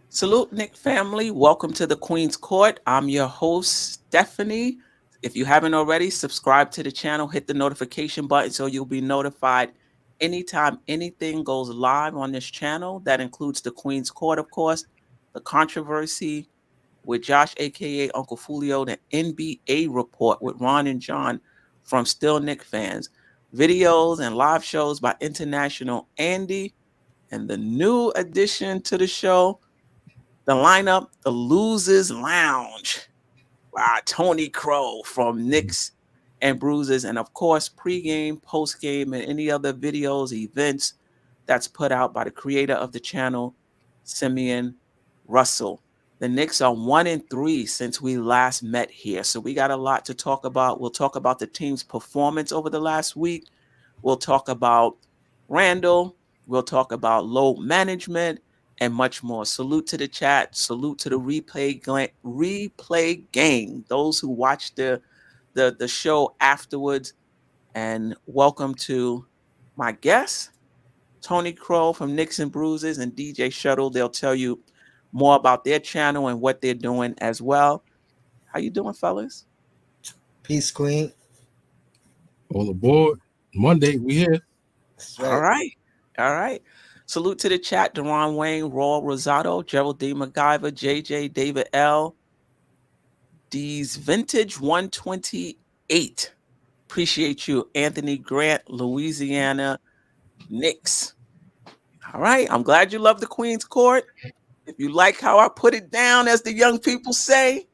Salute, Nick family. Welcome to the Queen's Court. I'm your host, Stephanie. If you haven't already, subscribe to the channel, hit the notification button so you'll be notified anytime anything goes live on this channel. That includes the Queen's Court, of course, the controversy with Josh, aka Uncle Fulio, the NBA report with Ron and John from Still Nick fans, videos and live shows by International Andy, and the new addition to the show, the lineup, the Losers Lounge. Wow, Tony Crow from Knicks and Bruises, and of course, pregame, postgame, and any other videos, events that's put out by the creator of the channel, Simeon Russell. The Knicks are 1-3 since we last met here, so we got a lot to talk about. We'll talk about the team's performance over the last week. We'll talk about Randle. We'll talk about load management and much more. Salute to the chat. Salute to the replay gang, those who watch the show afterwards. And welcome to my guests, Tony Crow from Knicks and Bruises and DJ Shuttle. They'll tell you more about their channel and what they're doing as well. How you doing, fellas? Peace, Queen. All aboard. Monday, we here. Right. All right. Salute to the chat, Deron Wayne, Raw Rosado, Geraldine MacGyver, JJ, David L. D's Vintage 128. Appreciate you, Anthony Grant, Louisiana Knicks. All right. I'm glad you love the Queen's Court. If you like how I put it down, as the young people say,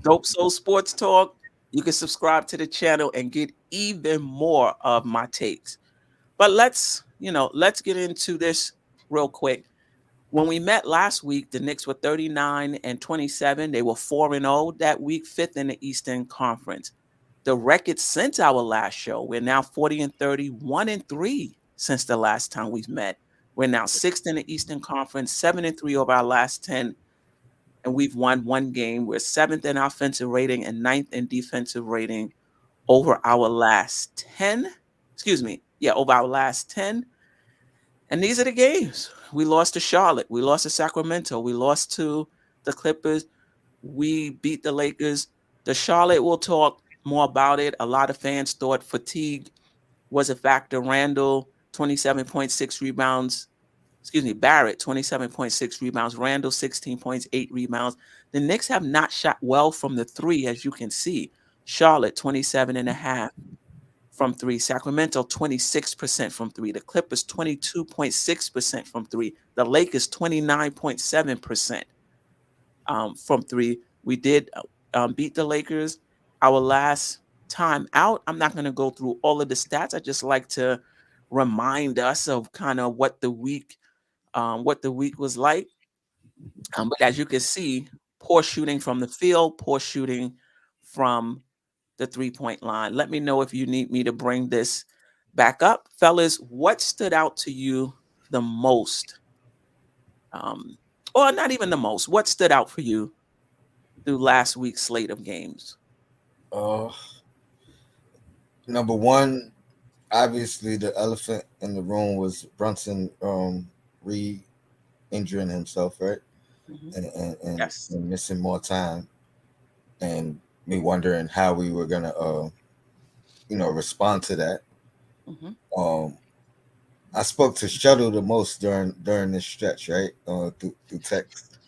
Dope Soul Sports Talk, you can subscribe to the channel and get even more of my takes. But let's get into this real quick. When we met last week, the Knicks were 39-27. They were 4-0 that week, 5th in the Eastern Conference. The record since our last show, we're now 40-30, 1-3 since the last time we've met. We're now 6th in the Eastern Conference, 7-3 over our last 10, and we've won one game. We're 7th in offensive rating and 9th in defensive rating over our last 10. Over our last 10. And these are the games. We lost to Charlotte. We lost to Sacramento. We lost to the Clippers. We beat the Lakers. The Charlotte, we'll talk more about it. A lot of fans thought fatigue was a factor. Randle, 27.6 rebounds. Barrett, 27.6 rebounds. Randle, 16 points, 8 rebounds. The Knicks have not shot well from the three, as you can see. Charlotte, 27.5 from three. Sacramento, 26% from three. The Clippers, 22.6% from three. The Lakers, 29.7% from three. We did beat the Lakers our last time out. I'm not going to go through all of the stats. I just like to remind us of kind of what the week was like. But as you can see, poor shooting from the field, poor shooting from the three-point line. Let me know if you need me to bring this back up. Fellas, what stood out to you the most? Or not even the most. What stood out for you through last week's slate of games? Number one, obviously the elephant in the room was Brunson re-injuring himself, right? Mm-hmm. And, Yes. and missing more time, and me wondering how we were gonna respond to that. Mm-hmm. I spoke to Shuttle the most during this stretch, right? Through text.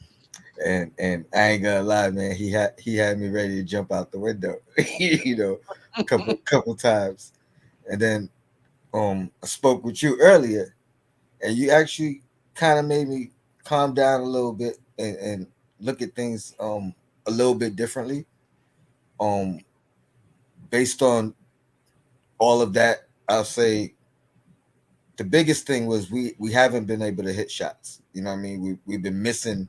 And I ain't gonna lie, man, he had me ready to jump out the window, a couple times. And then I spoke with you earlier, and you actually kind of made me calm down a little bit and look at things a little bit differently. Based on all of that, I'll say the biggest thing was we haven't been able to hit shots. You know what I mean? We've been missing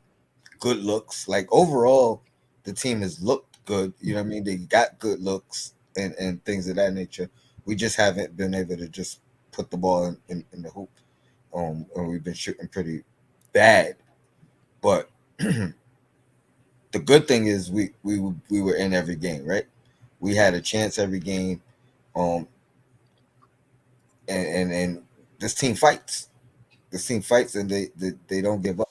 good looks. Like overall, the team has looked good. You know what I mean? They got good looks and things of that nature. We just haven't been able to just put the ball in the hoop. And we've been shooting pretty bad. But the good thing is we were in every game, right? We had a chance every game. Um, and this team fights. This team fights, and they don't give up.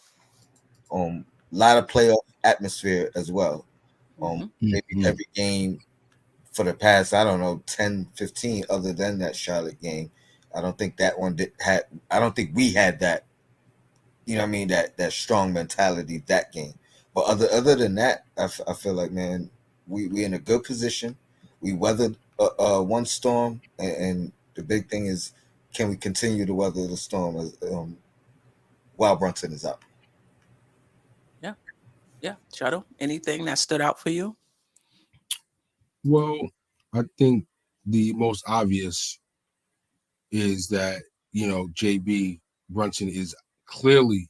A lot of playoff atmosphere as well. Hmm. Maybe Mhm. every game for the past, I don't know, 10, 15, other than that Charlotte game. I don't think that one had. I don't think we had that. You know what I mean? That strong mentality that game. But other than that, I feel like, man, we in a good position. We weathered one storm, and the big thing is, can we continue to weather the storm while Brunson is out? Yeah. Yeah. Shadow, anything that stood out for you? Well, I think the most obvious is that JB Brunson is clearly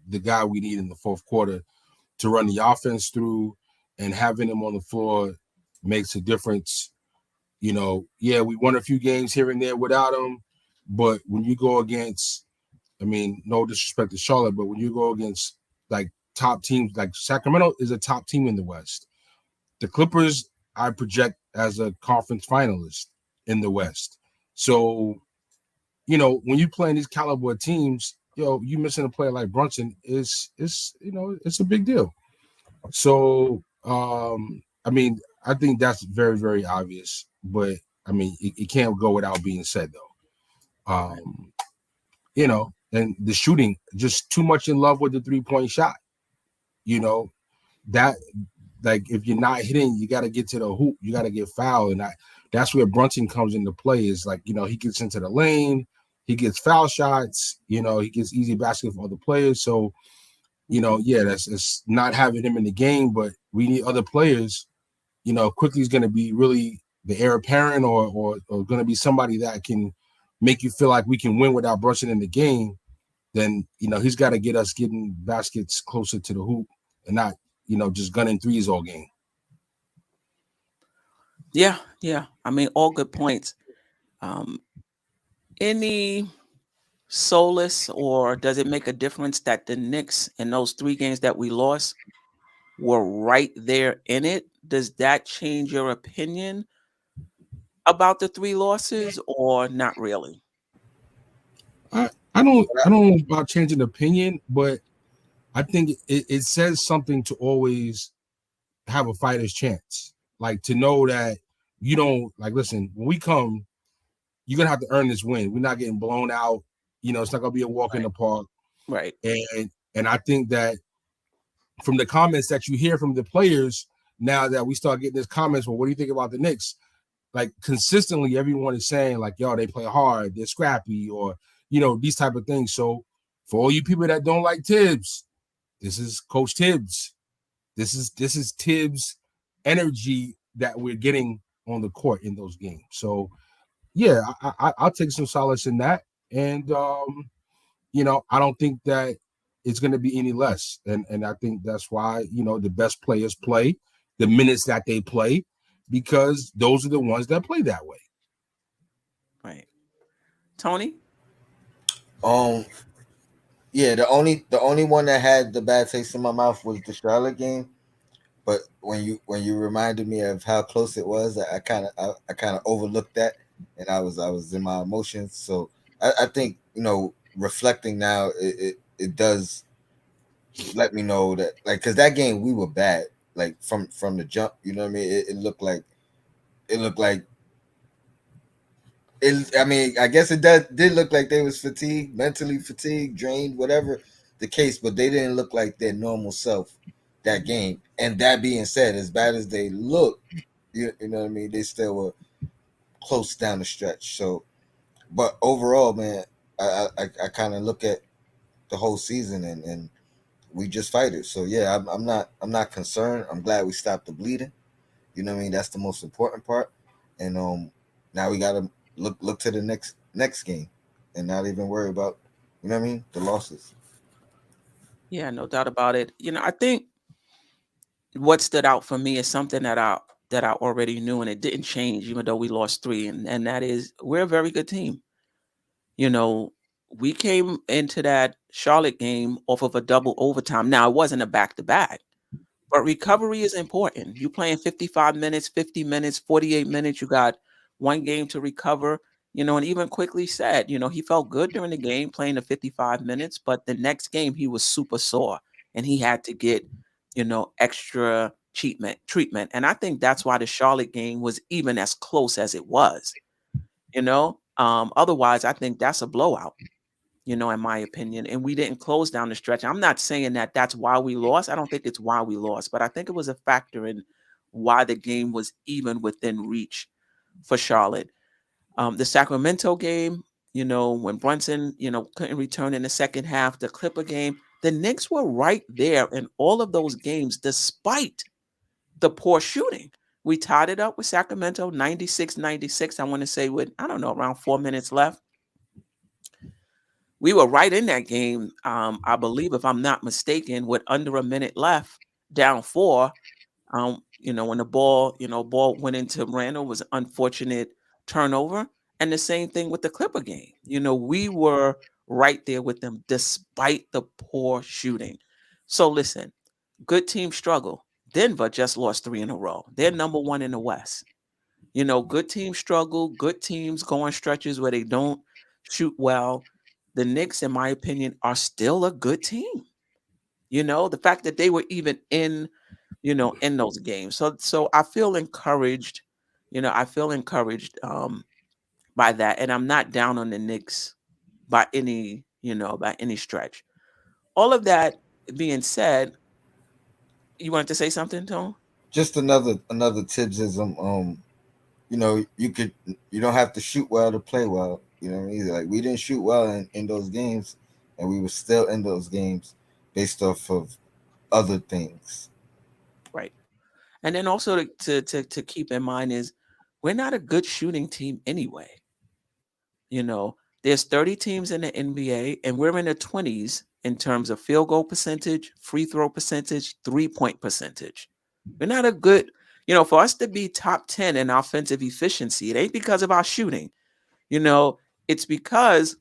the guy we need in the fourth quarter to run the offense through, and having him on the floor makes a difference. Yeah, we won a few games here and there without him, but when you go against, I mean, no disrespect to Charlotte, but when you go against like top teams, like Sacramento is a top team in the West. The Clippers, I project as a conference finalist in the West. So, when you play in these caliber teams, you missing a player like Brunson is it's a big deal. So, I mean, I think that's very, very obvious, but I mean, it can't go without being said though. Right. And the shooting, just too much in love with the 3-point shot. You know, that like if you're not hitting, you got to get to the hoop, you got to get fouled, and that's where Brunson comes into play. Is like he gets into the lane, he gets foul shots, he gets easy baskets for other players. So yeah, it's not having him in the game, but we need other players. Quickly is going to be really the heir apparent, or going to be somebody that can make you feel like we can win without Brunson in the game. Then he's got to get us getting baskets closer to the hoop and not just gunning threes all game. Yeah. Yeah. I mean, all good points. Um, any solace, or does it make a difference that the Knicks in those 3 games that we lost were right there in it? Does that change your opinion about the 3 losses, or not really? I don't know about changing opinion, but I think it says something to always have a fighter's chance. Like to know that you don't like listen, when we come, you're gonna have to earn this win. We're not getting blown out. It's not gonna be a walk in Right. the park. Right. And I think that from the comments that you hear from the players, now that we start getting these comments, well, what do you think about the Knicks? Like consistently, everyone is saying like, yo, they play hard, they're scrappy, or these type of things. So for all you people that don't like Tibbs, this is Coach Tibbs. This is Tibbs' energy that we're getting on the court in those games. So yeah, I'll take some solace in that, and I don't think that it's going to be any less, and I think that's why the best players play the minutes that they play, because those are the ones that play that way. Right. Tony? Um, yeah, the only one that had the bad taste in my mouth was the Charlotte game. But when you reminded me of how close it was, I kind of overlooked that, and I was in my emotions. So I think reflecting now, it does let me know that, like, because that game we were bad, like from the jump. You know what I mean? It looked like it. I mean, I guess it did look like they was fatigued, mentally fatigued, drained, whatever the case. But they didn't look like their normal self that game. And that being said, as bad as they look, you know what I mean, they still were close down the stretch. So, but overall, man, I kind of look at the whole season, and we just fighters. So yeah, I'm not concerned. I'm glad we stopped the bleeding. You know what I mean? That's the most important part. And Now we gotta look to the next game, and not even worry about, you know what I mean, the losses. Yeah, no doubt about it. I think what stood out for me is something that I already knew, and it didn't change even though we lost three, and that is we're a very good team. You know, we came into that Charlotte game off of a double overtime. Now it wasn't a back to back, but recovery is important. You playing 55 minutes, 50 minutes, 48 minutes. You got one game to recover. And even quickly said, he felt good during the game playing the 55 minutes, but the next game he was super sore and he had to get, extra treatment. And I think that's why the Charlotte game was even as close as it was. Otherwise, I think that's a blowout, in my opinion. And we didn't close down the stretch. I'm not saying that that's why we lost. I don't think it's why we lost, but I think it was a factor in why the game was even within reach for Charlotte. The Sacramento game, when Brunson, couldn't return in the second half, the Clipper game, the Knicks were right there in all of those games, despite the poor shooting. We tied it up with Sacramento 96-96. I want to say with, I don't know, around 4 minutes left. We were right in that game, I believe, if I'm not mistaken, with under a minute left, down four. When the ball went into Randall, was an unfortunate turnover. And the same thing with the Clipper game. We were right there with them despite the poor shooting. So listen, good team struggle. Denver just lost three in a row. They're number one in the West. Good teams struggle. Good teams go on stretches where they don't shoot well. The Knicks, in my opinion, are still a good team. The fact that they were even in those games. So I feel encouraged. I feel encouraged by that, and I'm not down on the Knicks by any stretch. All of that being said, you wanted to say something, Tone? Just another tipsism. You don't have to shoot well to play well. You know what I mean? Like, we didn't shoot well in those games, and we were still in those games based off of other things. Right. And then also to keep in mind is we're not a good shooting team anyway. You know, there's 30 teams in the NBA, and we're in the 20s in terms of field goal percentage, free throw percentage, 3-point percentage. We're not a good, for us to be top 10 in offensive efficiency, it ain't because of our shooting. You know, it's because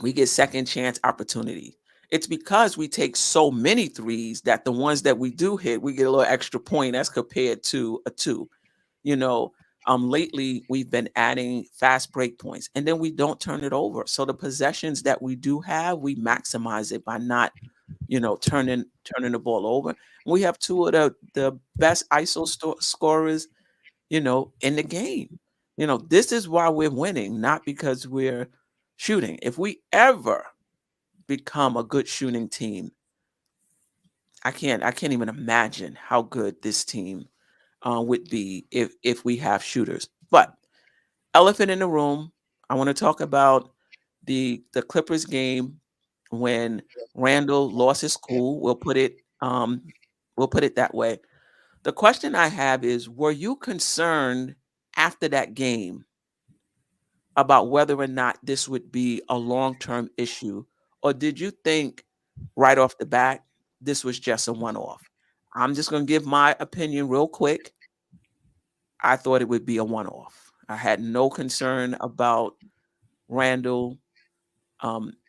we get second chance opportunity. It's because we take so many threes that the ones that we do hit, we get a little extra point as compared to a two. You know, lately we've been adding fast break points, and then we don't turn it over. So the possessions that we do have, we maximize it by not, turning the ball over. We have two of the best ISO scorers, in the game. This is why we're winning, not because we're shooting. If we ever become a good shooting team, I can't even imagine how good this team would be if we have shooters. But elephant in the room, I want to talk about the Clippers game when Randall lost his cool. We'll put it that way. The question I have is, were you concerned after that game about whether or not this would be a long-term issue, or did you think right off the bat this was just a one-off? I'm just going to give my opinion real quick. I thought it would be a one-off. I had no concern about Randall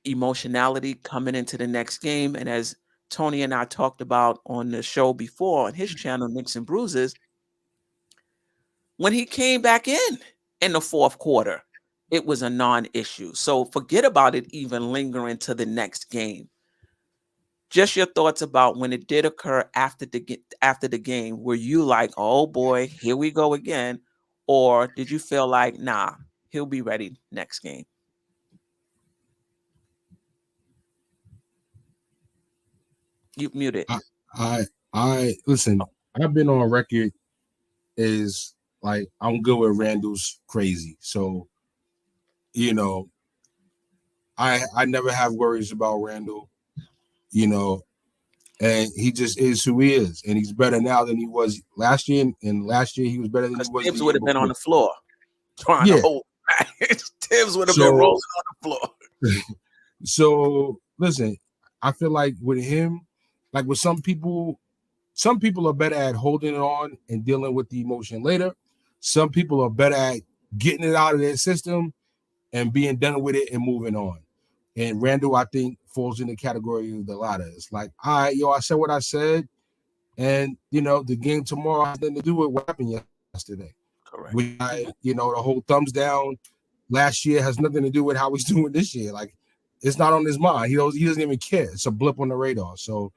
emotionality coming into the next game. And as Tony and I talked about on the show before on his channel, Knicks and Bruises, when he came back in the fourth quarter, it was a non-issue. So forget about it even lingering to the next game. Just your thoughts about when it did occur after the game. Were you like, oh boy, here we go again? Or did you feel like, nah, he'll be ready next game? You muted. I, I listen. I've been on record is like I'm good with Randall's crazy. So you know, I never have worries about Randall. You know, and he just is who he is, and he's better now than he was last year. And last year he was better than he Because was the Tibbs would year have been on before. the floor. trying to Yeah. hold back. Tibbs would have been So rolling on the floor. so listen, I feel like with him, like with some people are better at holding it on and dealing with the emotion later. Some people are better at getting it out of their system and being done with it and moving on. And Randall, I think, falls in the category of the latter. It's like, all right, yo, I said what I said, and the game tomorrow has nothing to do with what happened yesterday. Correct. Which the whole thumbs down last year has nothing to do with how he's doing this year. Like, it's not on his mind. He doesn't even care. It's a blip on the radar. So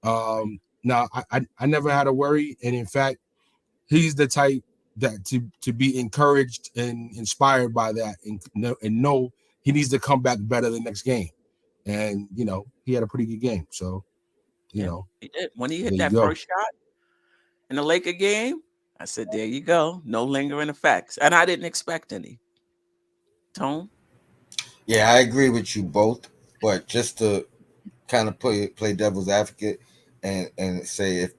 now I never had to worry, and in fact, he's the type that to be encouraged and inspired by that, and know he needs to come back better the next game. And he had a pretty good game. So Yeah, he did. When he hit there you that go. first shot in the Laker game, I said, there you go. No lingering effects. And I didn't expect any. Tone? Yeah, I agree with you both, but just to kind of play devil's advocate and say if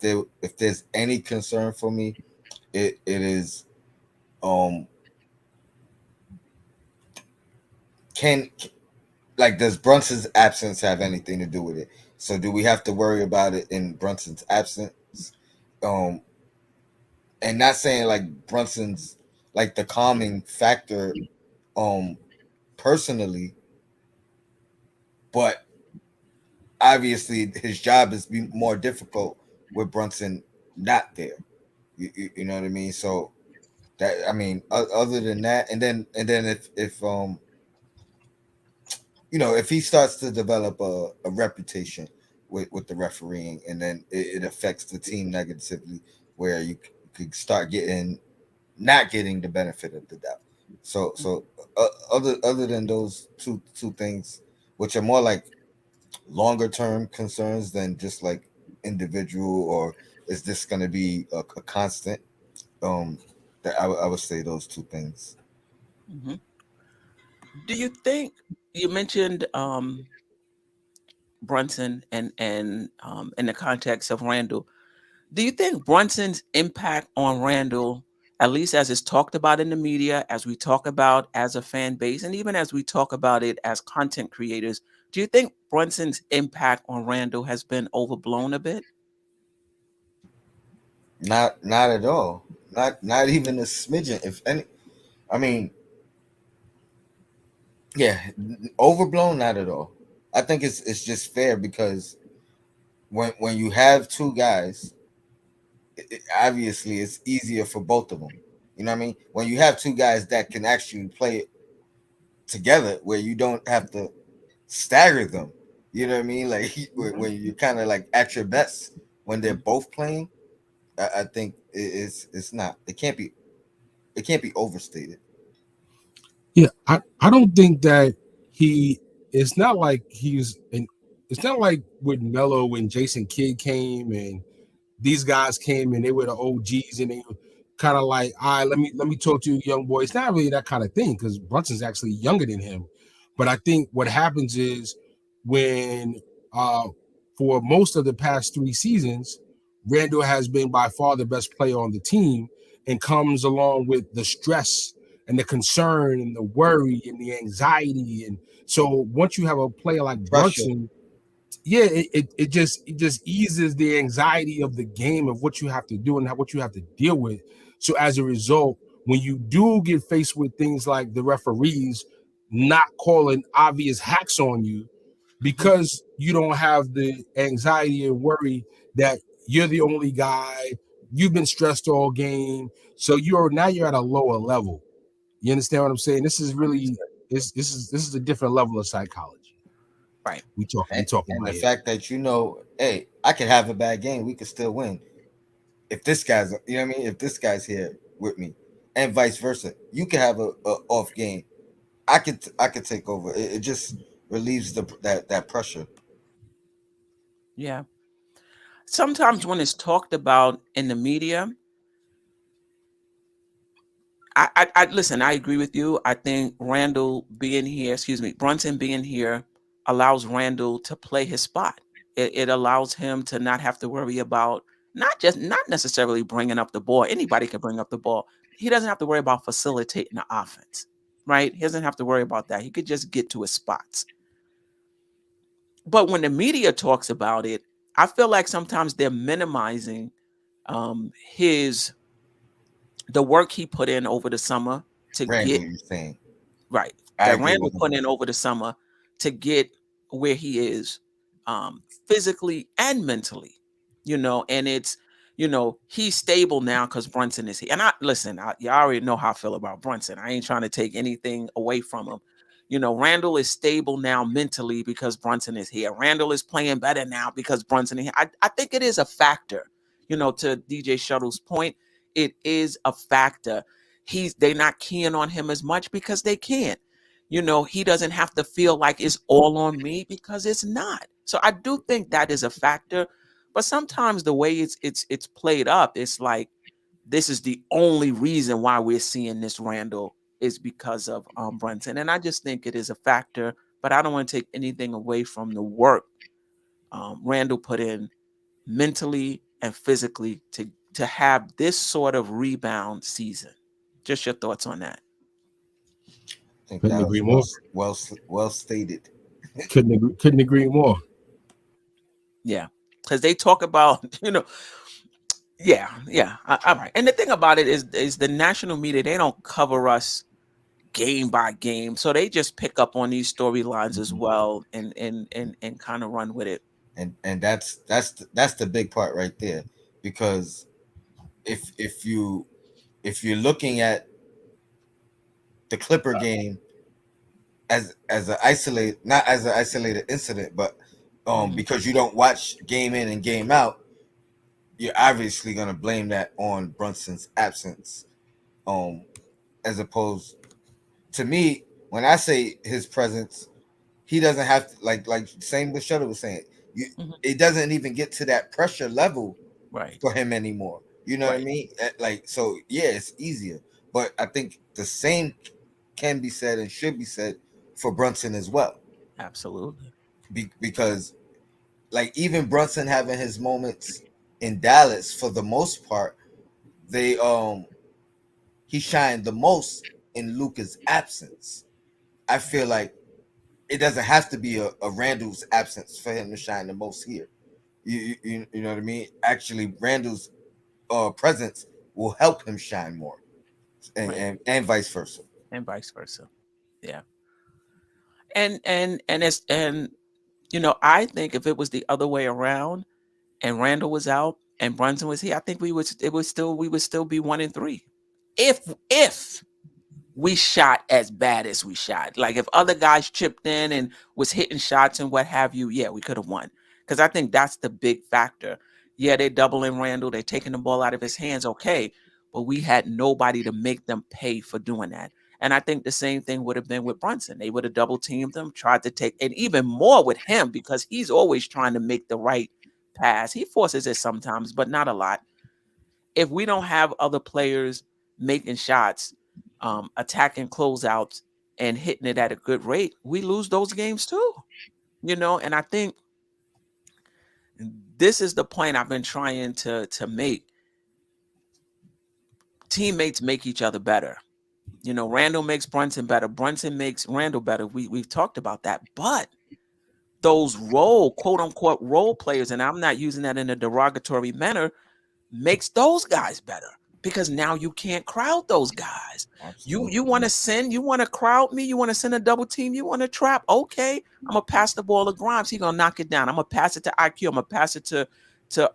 there's any concern for me, it is um can like does Brunson's absence have anything to do with it? So do we have to worry about it in Brunson's absence? Um and not saying like Brunson's like the calming factor um personally, but obviously his job is more difficult with Brunson not there. You know what I mean? So that I mean, other than that, and then if if he starts to develop a reputation with the refereeing, and then it affects the team negatively, where you could start getting not getting the benefit of the doubt. So other than those two things, which are more like longer term concerns than just like individual, or is this going to be a constant? Um, that I would say those two things. Hmm. Do you think you mentioned Brunson and in the context of Randall? Do you think Brunson's impact on Randall, at least as it's talked about in the media, as we talk about as a fan base, and even as we talk about it as content creators, do you think Brunson's impact on Randall has been overblown a bit? Not at all. Not even a smidgen. If any, I mean, yeah, overblown. Not at all. I think it's just fair because when you have two guys, obviously it's easier for both of them. You know what I mean? When you have two guys that can actually play together, where you don't have to stagger them. You know what I mean? Like when you're kind of like at your best when they're both playing. I think it's not. It can't be overstated. Yeah, I don't think that he. It's not like he's. It's not like with Melo when Jason Kidd came and these guys came and they were the OGs and they were kind of like, all right, let me talk to you, young boy. It's not really that kind of thing because Brunson's actually younger than him. But I think what happens is when uh for most of the past 3 seasons, Randall has been by far the best player on the team and comes along with the stress and the concern and the worry and the anxiety. And so once you have a player like Pressure. Brunson, yeah, it just eases the anxiety of the game of what you have to do and what you have to deal with. So as a result, when you do get faced with things like the referees not calling obvious hacks on you Hmm. because you don't have the anxiety and worry that you're the only guy, you've been stressed all game, so you're at a lower level. You understand what I'm saying? This is really this is a different level of psychology. Right. We and, talking and about the here. fact that hey, I could have a bad game, we could still win if this guy's, what I mean, if this guy's here with me, and vice versa. You could have a off game. I could take over. It just relieves that pressure. Yeah. Sometimes when it's talked about in the media, I listen. I agree with you. I think Randall being here, excuse me, Brunson being here, allows Randall to play his spot. It allows him to not have to worry about not necessarily bringing up the ball. Anybody can bring up the ball. he doesn't have to worry about facilitating the offense, right? He doesn't have to worry about that. He could just get to his spots. But when the media talks about it, I feel like sometimes they're minimizing his the work he put in over the summer to Randall, get you're saying. right. I That agree Randall with him. put in over the summer to get where he is physically and mentally, and it's, he's stable now because Brunson is here. And y'all already know how I feel about Brunson. I ain't trying to take anything away from him. Randall is stable now mentally because Brunson is here. Randall is playing better now because Brunson is here. I think it is a factor, to DJ Shuttle's point. It is a factor. They're not keying on him as much because they can't. He doesn't have to feel like it's all on me because it's not. So I do think that is a factor. But sometimes the way it's played up, it's like this is the only reason why we're seeing this Randall is because of Brunson. And I just think it is a factor, but I don't want to take anything away from the work Randall put in mentally and physically to have this sort of rebound season. Just your thoughts on that. I think Couldn't that agree was more. well stated. Couldn't agree more. Yeah. Because they talk about, yeah. All right. And the thing about it is the national media, they don't cover us game by game. So they just pick up on these storylines as well and kind of run with it. And that's the big part right there, because if you're looking at the Clipper game as an isolated, not as an isolated incident, but Mhm. because you don't watch game in and game out, you're obviously gonna blame that on Brunson's absence. Um, as opposed to me, when I say his presence, he doesn't have to, like same with Shutter was saying. You, Mhm. it doesn't even get to that pressure level Right. for him anymore. You know what I Right. mean? Like, so yeah, it's easier. But I think the same can be said and should be said for Brunson as well, Absolutely. because like even Brunson having his moments in Dallas, for the most part, they he shined the most in Luka's absence. I feel like it doesn't have to be a Randall's absence for him to shine the most here. You know what I mean? Actually, Randall's presence will help him shine more, and, Right. and vice versa. And vice versa. Yeah. And I think if it was the other way around and Randall was out and Brunson was here, I think we would still be 1-3. If we shot as bad as we shot. Like if other guys chipped in and was hitting shots and what have you, yeah, we could have won. Because I think that's the big factor. Yeah, they're doubling Randall, they're taking the ball out of his hands, okay. But we had nobody to make them pay for doing that. And I think the same thing would have been with Brunson. They would have double teamed him, tried to take, and even more with him because he's always trying to make the right pass. He forces it sometimes, but not a lot. If we don't have other players making shots, attacking closeouts, and hitting it at a good rate, we lose those games too. And I think this is the point I've been trying to make. Teammates make each other better. Randall makes Brunson better. Brunson makes Randall better. We've talked about that. But those quote unquote role players, and I'm not using that in a derogatory manner, makes those guys better because now you can't crowd those guys. You Absolutely. want to send, you want to crowd me, you want to send a double team, you want to trap. Okay, I'm gonna pass the ball to Grimes. He's gonna knock it down. I'm gonna pass it to IQ. I'm gonna pass it to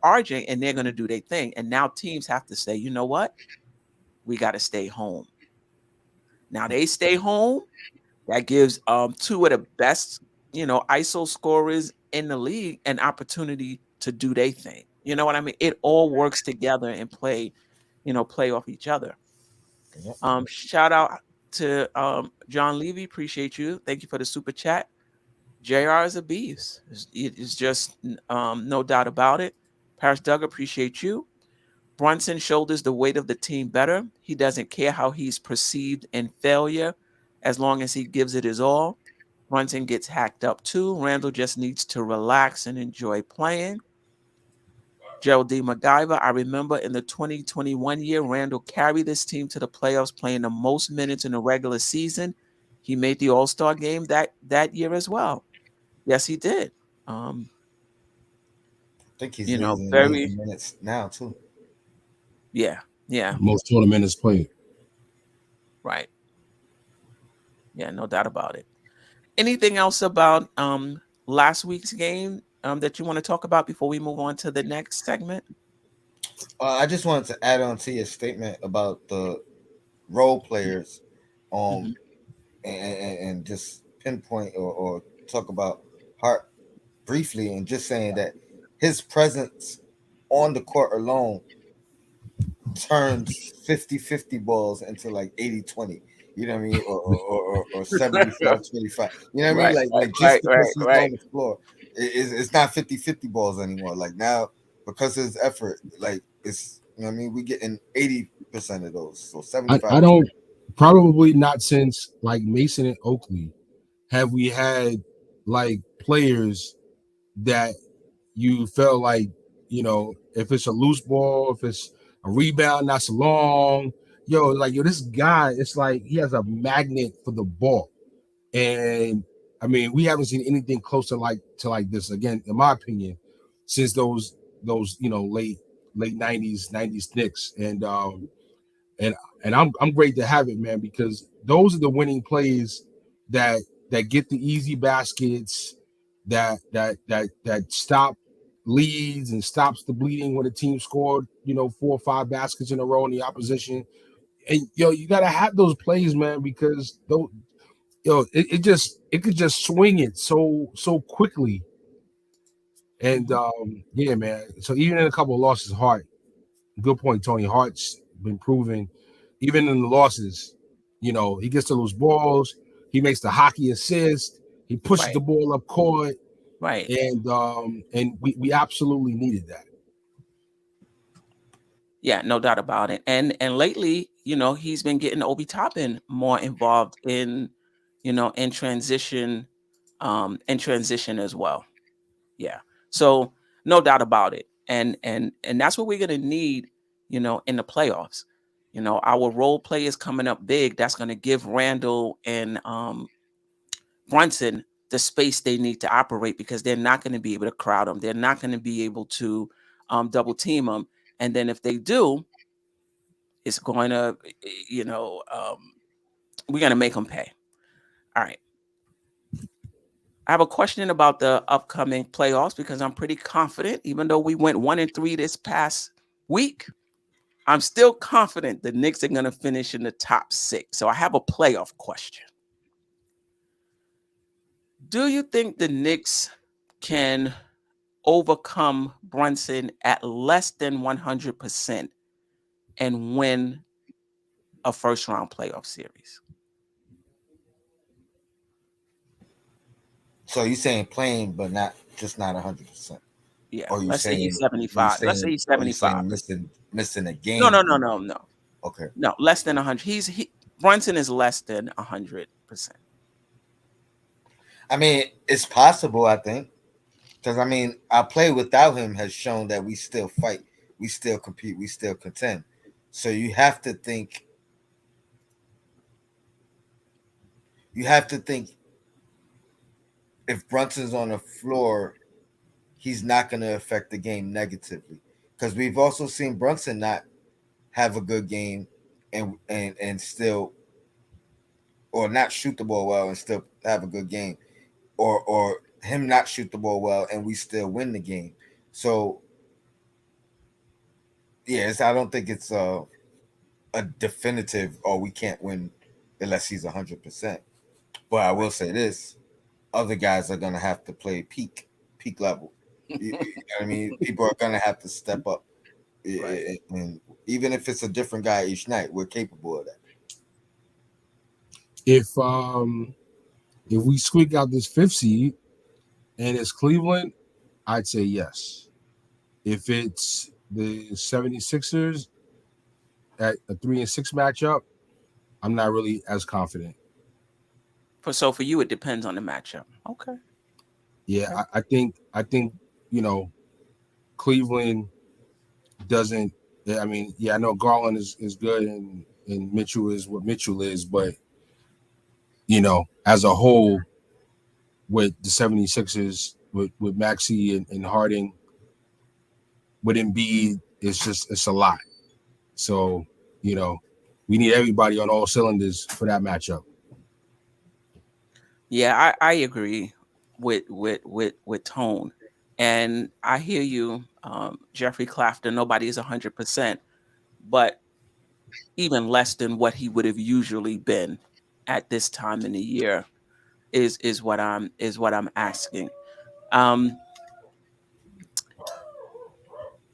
RJ, and they're gonna do their thing. And now teams have to say, you know what? We got to stay home. Now they stay home. That gives two of the best, ISO scorers in the league an opportunity to do their thing. You know what I mean? It all works together and play off each other. Yep. Shout out to John Levy. Appreciate you. Thank you for the super chat. JR is a beast. It's just no doubt about it. Paris Doug, appreciate you. Brunson shoulders the weight of the team better. He doesn't care how he's perceived in failure as long as he gives it his all. Brunson gets hacked up too. Randall just needs to relax and enjoy playing. Gerald D. MacGyver, I remember in the 2021 year, Randle carried this team to the playoffs, playing the most minutes in the regular season. He made the All-Star game that year as well. Yes, he did. Um, I think he's leading very, in minutes now too. yeah, yeah, Most tournament minutes played. right. Yeah, no doubt about it. Anything else about last week's game that you want to talk about before we move on to the next segment? I just wanted to add on to your statement about the role players, Hmm. um, and just pinpoint or talk about Hart briefly, and just saying that his presence on the court alone turns 50-50 balls into like 80-20. You know what I mean? Or 75-25. You know what I mean? Right, Like just right, because right, he's right. on the floor, it's not 50-50 balls anymore. Like now, because of his effort, like it's, you know what I mean, we getting 80% of those. So I 75. don't, probably not since like Mason and Oakley have we had like players that you felt like, if it's a loose ball, if it's a rebound, not so long, like this guy, it's like he has a magnet for the ball. And I mean, we haven't seen anything close to like this again, in my opinion, since those late 90s Knicks. And I'm great to have it, man, because those are the winning plays that get the easy baskets, that stop leads and stops the bleeding when the team scored 4 or 5 baskets in a row in the opposition. And you gotta have those plays, man, because those it could just swing it so quickly. And Mhm. yeah, man. So even in a couple of losses, Hart, good point, Tony. Hart's been proven, even in the losses, he gets to those balls, he makes the hockey assist, he pushes Right, the ball up court, right. and we absolutely needed that. Yeah, no doubt about it. And lately, he's been getting Obi Toppin more involved in transition as well. Yeah. So no doubt about it. And that's what we're gonna need, in the playoffs. Our role players coming up big, that's gonna give Randall and Brunson the space they need to operate, because they're not going to be able to crowd them. They're not going to be able to double team them. And then if they do, it's going to, we're going to make them pay. All right. I have a question about the upcoming playoffs, because I'm pretty confident, even though we went 1-3 this past week, I'm still confident the Knicks are going to finish in the top 6. So I have a playoff question. Do you think the Knicks can overcome Brunson at less than 100% and win a first round playoff series? So you saying playing, but not 100%. Yeah, Or you let's say he's saying you 75. Let's say saying he's or you saying 75. missing a No, game? no, no, no, no. Okay. No, less than 100. Brunson is less than 100%. I mean, it's possible. I think because I mean, our play without him has shown that we still fight, we still compete, we still contend. So you have to think if Brunson's on the floor, he's not going to affect the game negatively. Because we've also seen Brunson not have a good game and still, or not shoot the ball well and still have a good game, or him not shoot the ball well and we still win the game. So yes, I don't think it's a definitive or we can't win unless he's 100%. But I will Right. say this: other guys are gonna have to play peak level. You know what I mean, people are gonna have to step up, Right. and even if it's a different guy each night, we're capable of that. If we squeak out this fifth seed and it's Cleveland, I'd say yes. If it's the 76ers at a 3-6 matchup, I'm not really as confident. So for you, it depends on the matchup. Okay. Yeah, Okay. I think Cleveland. doesn't. I mean, yeah, I know Garland is good and Mitchell is what Mitchell is, but as a whole, with the 76ers, with Maxey and Harding, with Embiid, it's a lot. So, we need everybody on all cylinders for that matchup. Yeah, I agree with Tone, and I hear you, Jeffrey Clafton. Nobody is 100%, but even less than what he would have usually been at this time in the year is what I'm asking. Um,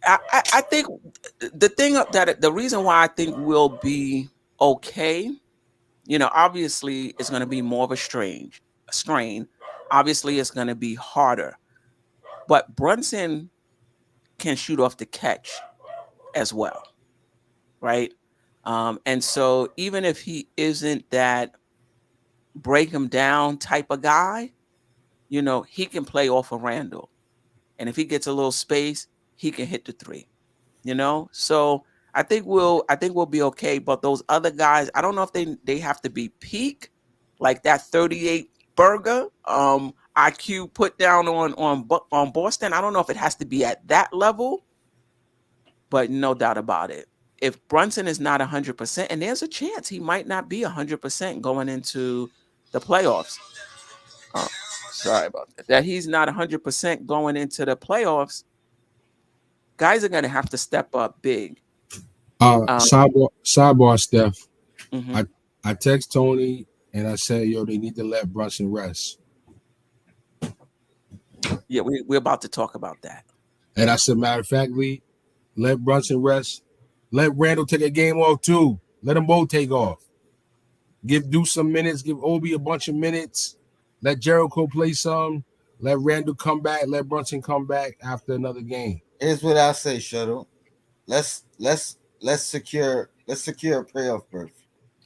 I think the reason why I think we'll be okay, obviously it's going to be more of a strain. Obviously, it's going to be harder, but Brunson can shoot off the catch as well, right? And so even if he isn't that break him down type of guy, he can play off of Randall. And if he gets a little space, he can hit the three. So I think we'll be okay. But those other guys, I don't know if they have to be peak, like that 38 burger IQ put down on Boston. I don't know if it has to be at that level, but no doubt about it. If Brunson is not 100%, and there's a chance he might not be 100% going into the playoffs. Uh, Sorry about that he's not 100% going into the playoffs. Guys are going to have to step up big. Sidebar, Steph. Mhm. I text Tony and I said, yo, they need to let Brunson rest. Yeah, we're about to talk about that. And I said, matter of fact, Lee, let Brunson rest. Let Randall take a game off too. Let them both take off. Do some minutes. Give Obi a bunch of minutes. Let Jericho play some. Let Randall come back. Let Brunson come back after another game. Here's what I say, Shuttle. Let's secure a playoff berth,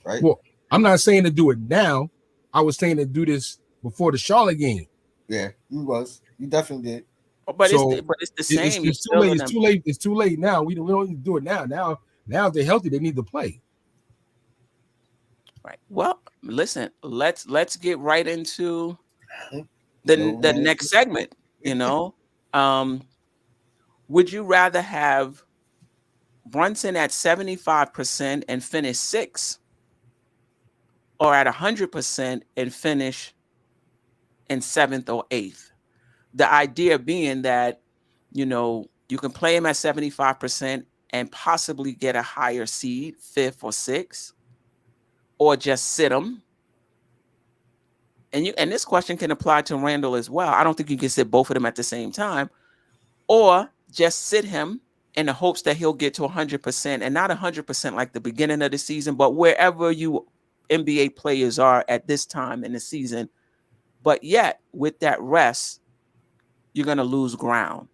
right? Well, I'm not saying to do it now. I was saying to do this before the Charlotte game. Yeah, you definitely did. But So it's the same. it's too late. It's too late. It's too late now. We don't need to do it now. Now if they're healthy, they need to play. Right. Well, listen. Let's get right into the next segment. Would you rather have Brunson at 75% and finish sixth, or at 100% and finish in seventh or eighth? The idea being that you can play him at 75% and possibly get a higher seed, fifth or sixth, or just sit him. And this question can apply to Randall as well. I don't think you can sit both of them at the same time, or just sit him in the hopes that he'll get to 100%, and not 100% like the beginning of the season, but wherever you NBA players are at this time in the season. But yet, with that rest, you're going to lose ground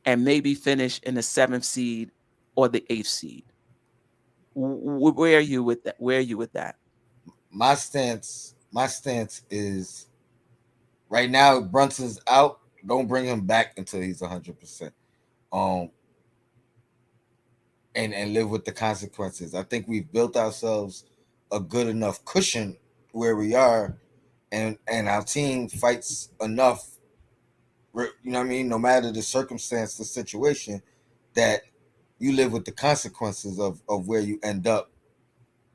and maybe finish in the seventh seed or the eighth seed. Where are you with that? Where are you with that? My stance is right now. Brunson's out. Don't bring him back until he's 100%. And live with the consequences. I think we've built ourselves a good enough cushion where we are, and our team fights enough. You know what I mean? No matter the circumstance, the situation, that you live with the consequences of where you end up,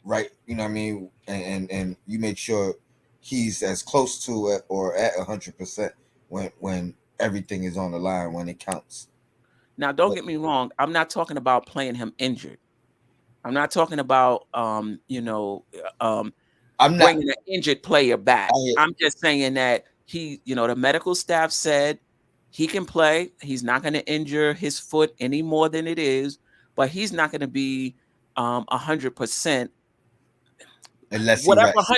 right? You know what I mean? And you make sure he's as close to it or at 100% when everything is on the line, when it counts. Now, don't get me wrong. I'm not talking about playing him injured. I'm not talking about I'm not bringing an injured player back. I'm just saying that the medical staff said he can play. He's not going to injure his foot any more than it is, but he's not going to be 100%. unless he Whatever rests.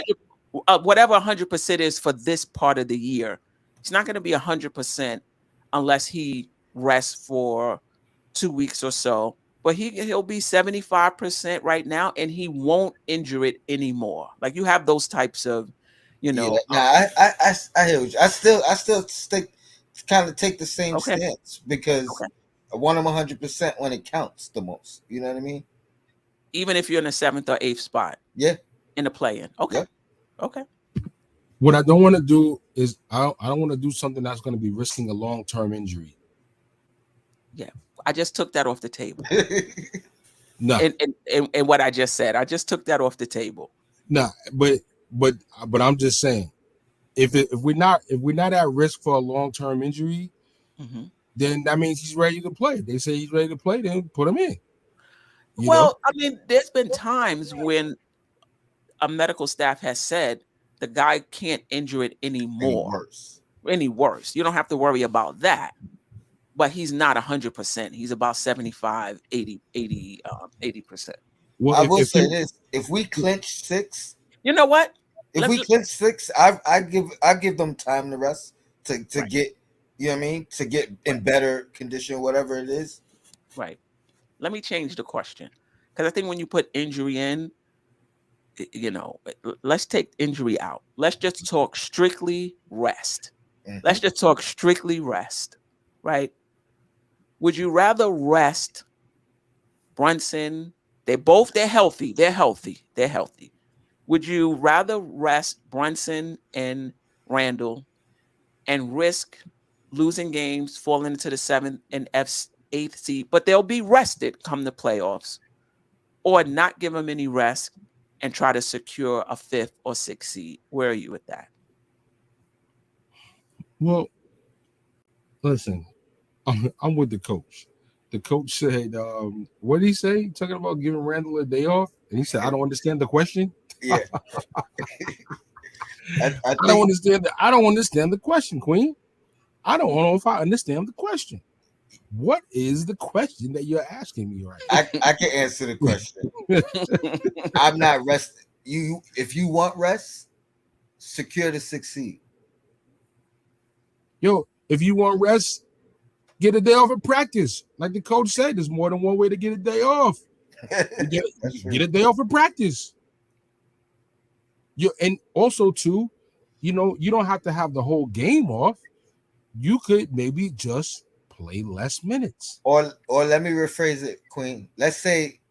100% is for this part of the year, it's not going to be 100% unless he rests for 2 weeks or so. But he'll be 75% right now, and he won't injure it anymore. Like, you have those types of, Yeah, I hear you. I still stick kind of take the same Okay. stance because Okay. want them 100% when it counts the most. You know what I mean? Even if you're in the 7th or 8th spot Yeah. in the play-in. Okay. Yep. Okay. What I don't want to do is I don't want to do something that's going to be risking a long-term injury. Yeah. I just took that off the table. No, And what I just said, I just took that off the table. no, but I'm just saying, if we're not at risk for a long-term injury, Mhm. then that means he's ready to play. They say he's ready to play, then put him in. You know, Well, I mean, there's been times when a medical staff has said the guy can't injure it Any anymore, worse? any worse. You don't have to worry about that. But he's not 100%. He's about 75, 80%. well, I will if say he, this: if we clinch 6, You know what? if Let we me clinch 6, I give them time to rest to right, get, you know what I mean, to get in right, better condition, whatever it is. right. Let me change the question. Because I think when you put injury in, let's take injury out. Let's just talk strictly rest. Hmm. Let's just talk strictly rest, right? Would you rather rest Brunson? They're healthy. They're healthy. They're healthy. Would you rather rest Brunson and Randall and risk losing games, falling into the 7th and eighth seed, but they'll be rested come the playoffs, or not give them any rest and try to secure a 5th or 6th seed? Where are you with that? well, listen, I'm with the coach. The coach said, what did he say? Talking about giving Randall a day off, and he said, "I don't understand the question. Yeah, I I don't think understand. I don't understand the question, Queen. I don't know if I understand the question. What is the question that you're asking me right I can answer the question. now?" I'm not resting. You, if you want rest, secure the 6th seed. Yo, if you want rest, get a day off of practice. Like the coach said, there's more than one way to get a day off. That's Get true. a day off of practice. And also too, you don't have to have the whole game off. You could maybe just play less minutes. Or let me rephrase it, Queen. Let's say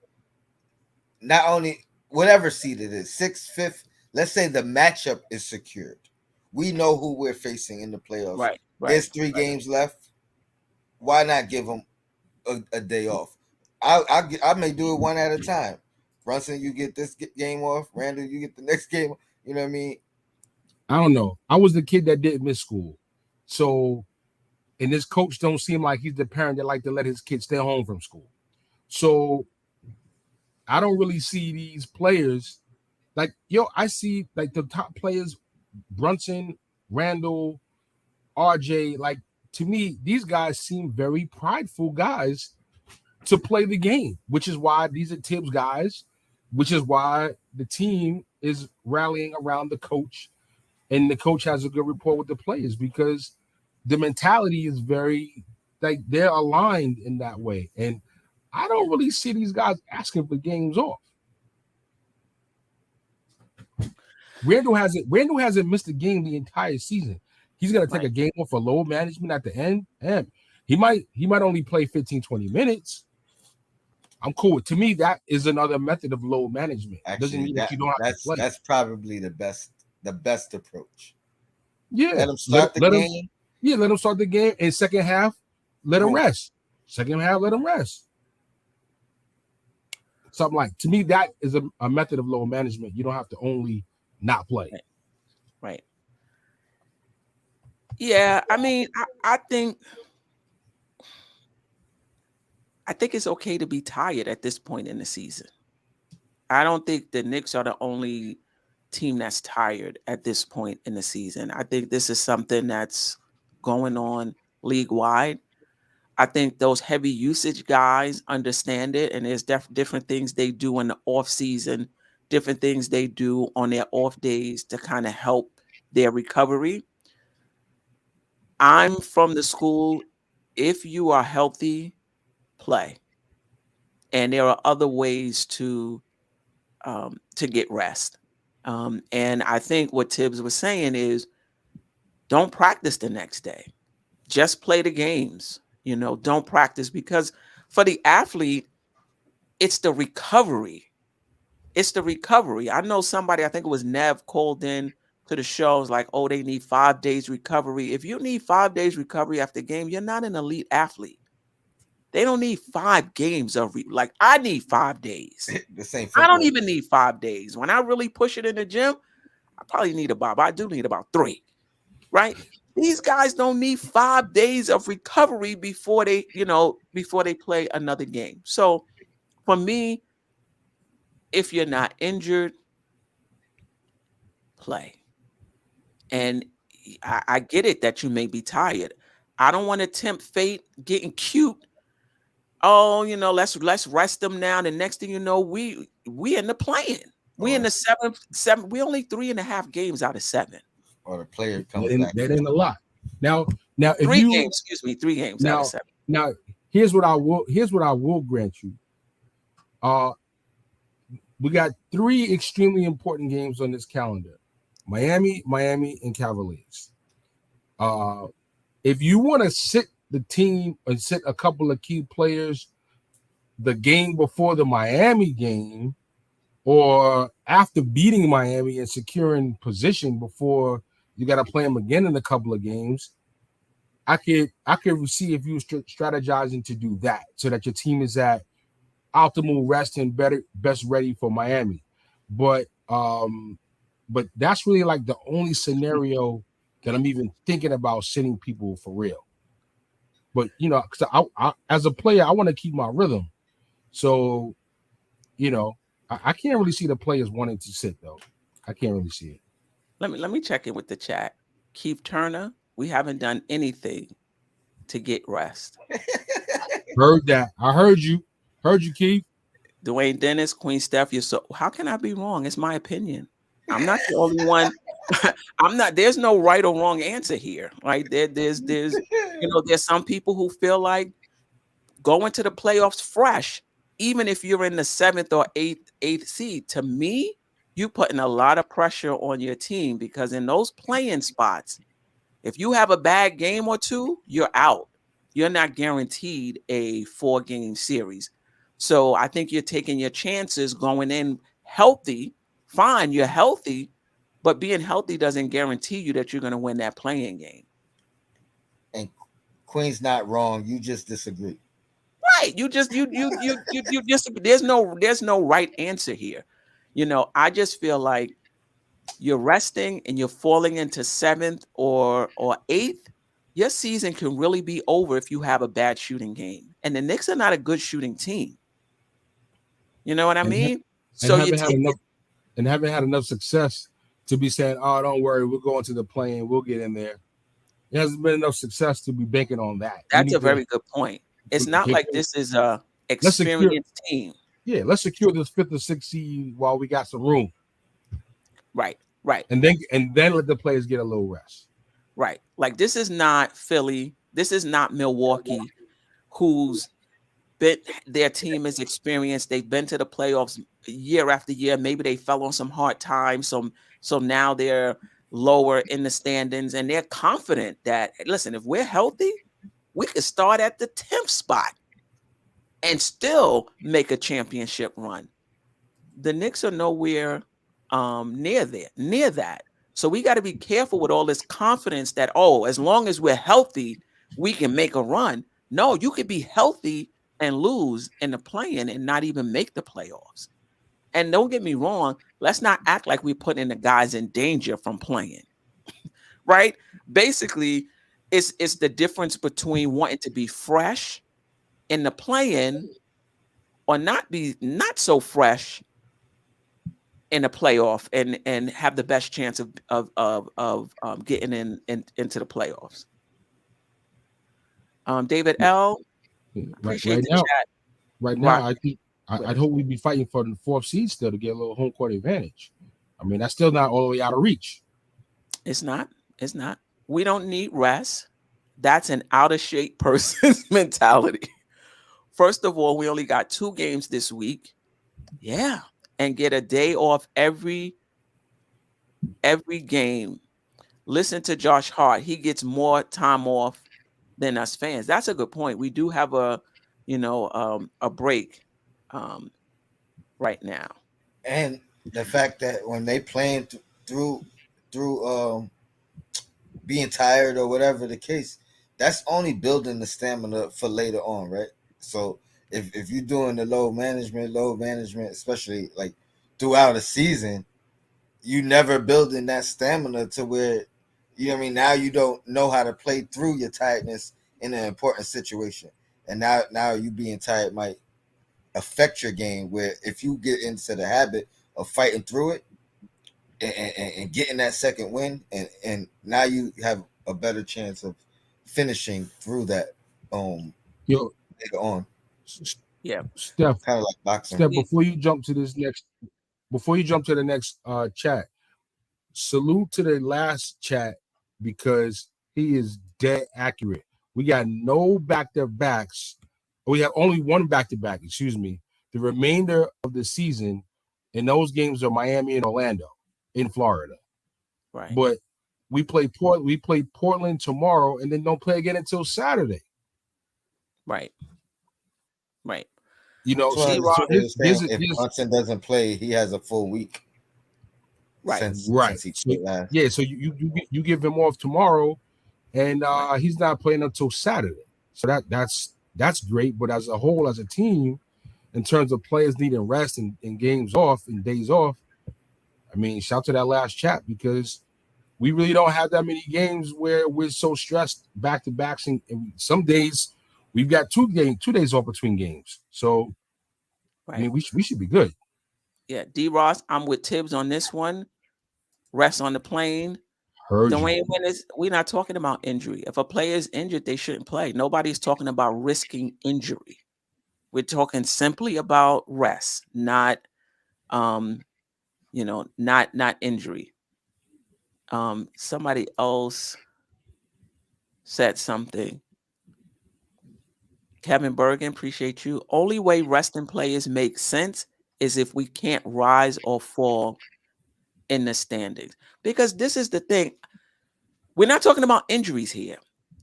not only whatever seed it is, 6th, 5th. Let's say the matchup is secured. We know who we're facing in the playoffs. Right, right, There's three right. games left. Why not give them a day off? I may do it one at a time. Brunson, you get this game off. Randall, you get the next game. You know what I mean? I don't know. I was the kid that didn't miss school. So, and this coach don't seem like he's the parent that like to let his kids stay home from school. So I don't really see these players like, I see like the top players, Brunson, Randall, RJ. Like, to me, these guys seem very prideful guys to play the game, which is why these are Tibbs guys, which is why the team is rallying around the coach, and the coach has a good rapport with the players because the mentality is very, like, they're aligned in that way. And I don't really see these guys asking for games off. Randall hasn't missed a game the entire season. He's gonna take Right. a game off for load management at the end. And he might only play 15, 20 minutes. I'm cool. To me, that is another method of load management. Doesn't Actually, mean that you don't have to play. that's probably the best approach. Yeah. Let them start the Let him game. let him start the game. And second half, let him Boom. rest. Second half, let him rest. Something like, to me, that is a method of load management. You don't have to only not play. Right. Right. Yeah, I mean, I think it's okay to be tired at this point in the season. I don't think the Knicks are the only team that's tired at this point in the season. I think this is something that's going on league wide. I think those heavy usage guys understand it, and there's different things they do in the off season, different things they do on their off days to kind of help their recovery. I'm from the school, if you are healthy, play. And there are other ways to get rest. And I think what Tibbs was saying is don't practice the next day. Just play the games. don't practice, because for the athlete, it's the recovery. It's the recovery. I know somebody, I think it was Nev, called in to the shows like, oh, they need 5 days recovery. If you need 5 days recovery after a game, you're not an elite athlete. They don't need 5 games of like I need 5 days. This ain't I don't football. even need 5 days. When I really push it in the gym, I do need about 3, right? These guys don't need 5 days of recovery before they play another game. So for me, if you're not injured, play. And I get it that you may be tired. I don't want to tempt fate getting cute. Oh, let's rest them now. The next thing you know, we in the playing. We in the seven. We only 3.5 games out of 7. Or the player comes back. That ain't a lot. Now, if 3 you games, excuse me, 3 games out of 7. Now, here's what I will grant you. We got 3 extremely important games on this calendar: Miami, and Cavaliers. If you want to sit the team and sit a couple of key players the game before the Miami game, or after beating Miami and securing position before you got to play them again in a couple of games, I could see if you strategizing to do that so that your team is at optimal rest and best ready for Miami. But that's really like the only scenario that I'm even thinking about sitting people for real. But because I as a player, I want to keep my rhythm, so I can't really see the players wanting to sit though. I can't really see it. Let me check in with the chat. Keith Turner, we haven't done anything to get rest. Heard that. I heard you. Heard you, Keith. Dwayne Dennis, Queen Steph, how can I be wrong? It's my opinion. I'm not the only one. I'm not. There's no right or wrong answer here. Right? There's some people who feel like going to the playoffs fresh, even if you're in the 7th or 8th seed. To me, you putting a lot of pressure on your team, because in those playing spots, if you have a bad game or 2, you're out. You're not guaranteed a 4-game series. So I think you're taking your chances going in healthy. Fine, you're healthy, but being healthy doesn't guarantee you that you're going to win that playing game. And Queen's not wrong. You just disagree. Right. You just there's no right answer here. I just feel like you're resting and you're falling into 7th or 8th. Your season can really be over if you have a bad shooting game. And the Knicks are not a good shooting team. You know what I mean? Haven't had enough success to be saying, "Oh, don't worry, we're going to the play-in, we'll get in there." It hasn't been enough success to be banking on that. That's a very good point. It's not like this is a experienced team. Yeah, let's secure this 5th or 6th seed while we got some room. Right. And then let the players get a little rest. Right. Like, this is not Philly. This is not Milwaukee, their team is experienced. They've been to the playoffs year after year. Maybe they fell on some hard times. So now they're lower in the standings, and they're confident that, listen, if we're healthy, we could start at the 10th spot and still make a championship run. The Knicks are nowhere near that. So we got to be careful with all this confidence that, as long as we're healthy, we can make a run. No, you could be healthy and lose in the play-in and not even make the playoffs. And don't get me wrong, let's not act like we're putting the guys in danger from playing. Right? Basically, it's the difference between wanting to be fresh in the play-in or not so fresh in a playoff and have the best chance of getting into the playoffs. David L. Appreciate the chat. Right now, I'd hope we'd be fighting for the 4th seed still to get a little home court advantage. I mean, that's still not all the way out of reach. It's not. We don't need rest. That's an out of shape person's mentality. First of all, we only got 2 games this week. Yeah. And get a day off every game. Listen to Josh Hart. He gets more time off than us fans. That's a good point. We do have a break right now. And the fact that when they playing through being tired or whatever the case, that's only building the stamina for later on, right? So if you're doing the load management, especially like throughout a season, you never building that stamina to where, you know what I mean, now you don't know how to play through your tiredness in an important situation. And now you being tired might affect your game, where if you get into the habit of fighting through it and getting that second win, and now you have a better chance of finishing through that Yo, later on, Yeah. Steph, kind of like boxing. Steph, before you jump to the next chat, salute to the last chat because he is dead accurate. We got no back-to-backs. We have only one back-to-back, excuse me. The remainder of the season, and those games are Miami and Orlando in Florida. Right. But we play Portland tomorrow and then don't play again until Saturday. Right. Right. You know, So so if Brunson doesn't play, he has a full week. Right. Since he played last. Yeah, so you give him off tomorrow, and he's not playing until Saturday. So that's great. But as a whole, as a team, in terms of players needing rest and games off and days off, I mean, shout to that last chat because we really don't have that many games where we're so stressed back to backs, and some days we've got 2 days off between games. So Right. I mean, we should be good. Yeah, D. Ross, I'm with Tibbs on this one. Rest on the plane. Heard Dwayne you. Winters, we're not talking about injury. If a player is injured, they shouldn't play. Nobody's talking about risking injury. We're talking simply about rest, not not injury. Somebody else said something. Kevin Bergen, appreciate you. Only way resting players make sense is if we can't rise or fall in the standings. Because this is the thing. We're not talking about injuries here.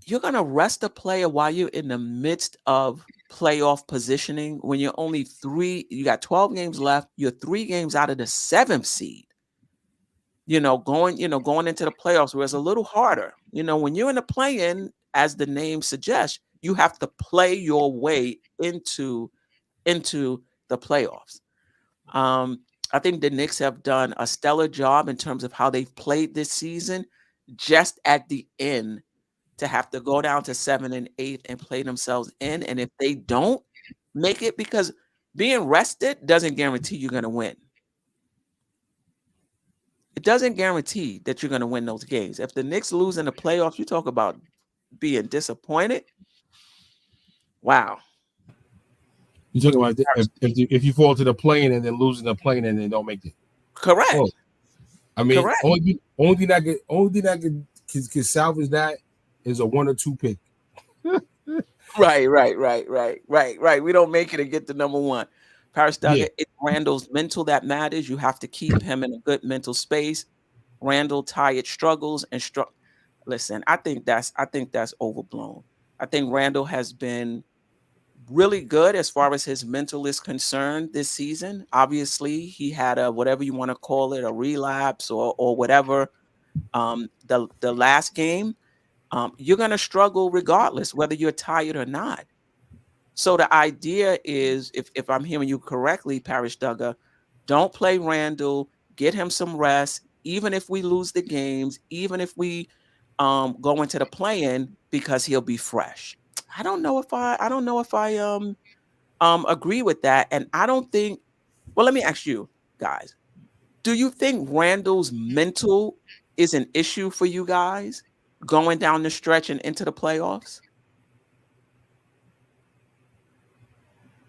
You're going to rest a player while you're in the midst of playoff positioning when you're only you got 12 games left. You're 3 games out of the 7th seed. Going into the playoffs where it's a little harder. When you're in the play-in, as the name suggests, you have to play your way into the playoffs. I think the Knicks have done a stellar job in terms of how they've played this season, just at the end to have to go down to 7 and 8 and play themselves in. And if they don't make it, because being rested doesn't guarantee you're going to win. It doesn't guarantee that you're going to win those games. If the Knicks lose in the playoffs, you talk about being disappointed. Wow. You're talking about if you fall to the plane and then losing the plane and then don't make it. Correct. Well, I mean, Correct. only thing that can salvage that is a 1 or 2 pick. Right. We don't make it and get the number 1. Paris Duggar, it's Randle's mental that matters. You have to keep him in a good mental space. Randle tired struggles and listen, I think that's overblown. I think Randle has been really good as far as his mental is concerned this season. Obviously, he had a whatever you want to call it, a relapse or whatever. The last game, you're going to struggle regardless whether you're tired or not. So the idea is, if I'm hearing you correctly, Paris Duggar, don't play Randle, get him some rest, even if we lose the games, even if we go into the play-in, because he'll be fresh. I don't know if I agree with that. And I don't think, well, let me ask you guys, do you think Randle's mental is an issue for you guys going down the stretch and into the playoffs?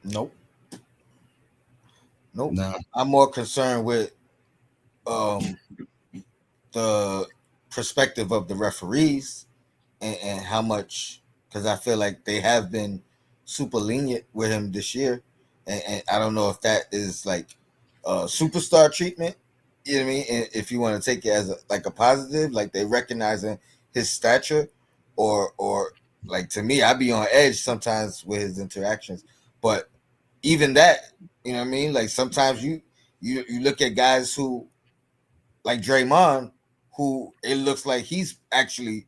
Nope. Nah. I'm more concerned with the perspective of the referees and how much, because I feel like they have been super lenient with him this year, and I don't know if that is like superstar treatment. You know what I mean? And if you want to take it as a positive, like they recognizing his stature, or like to me, I be on edge sometimes with his interactions. But even that, you know what I mean? Like sometimes you look at guys who like Draymond, who it looks like he's actually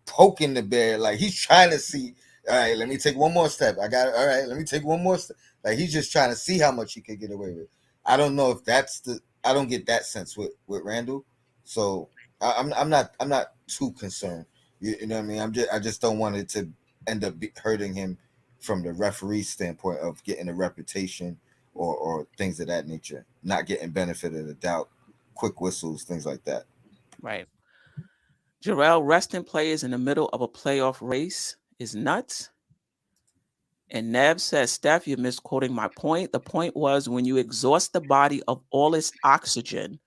poking the bear, like he's trying to see. All right, let me take one more step. I got it. All right, let me take one more step. Like he's just trying to see how much he could get away with. I don't know if that's the. I don't get that sense with Randall. So I'm not too concerned. You know what I mean? I just don't want it to end up hurting him from the referee standpoint of getting a reputation or things of that nature. Not getting benefit of the doubt, quick whistles, things like that. Right. Jarrell, resting players in the middle of a playoff race is nuts. And Nev says, Steph, you're misquoting my point. The point was when you exhaust the body of all its oxygen,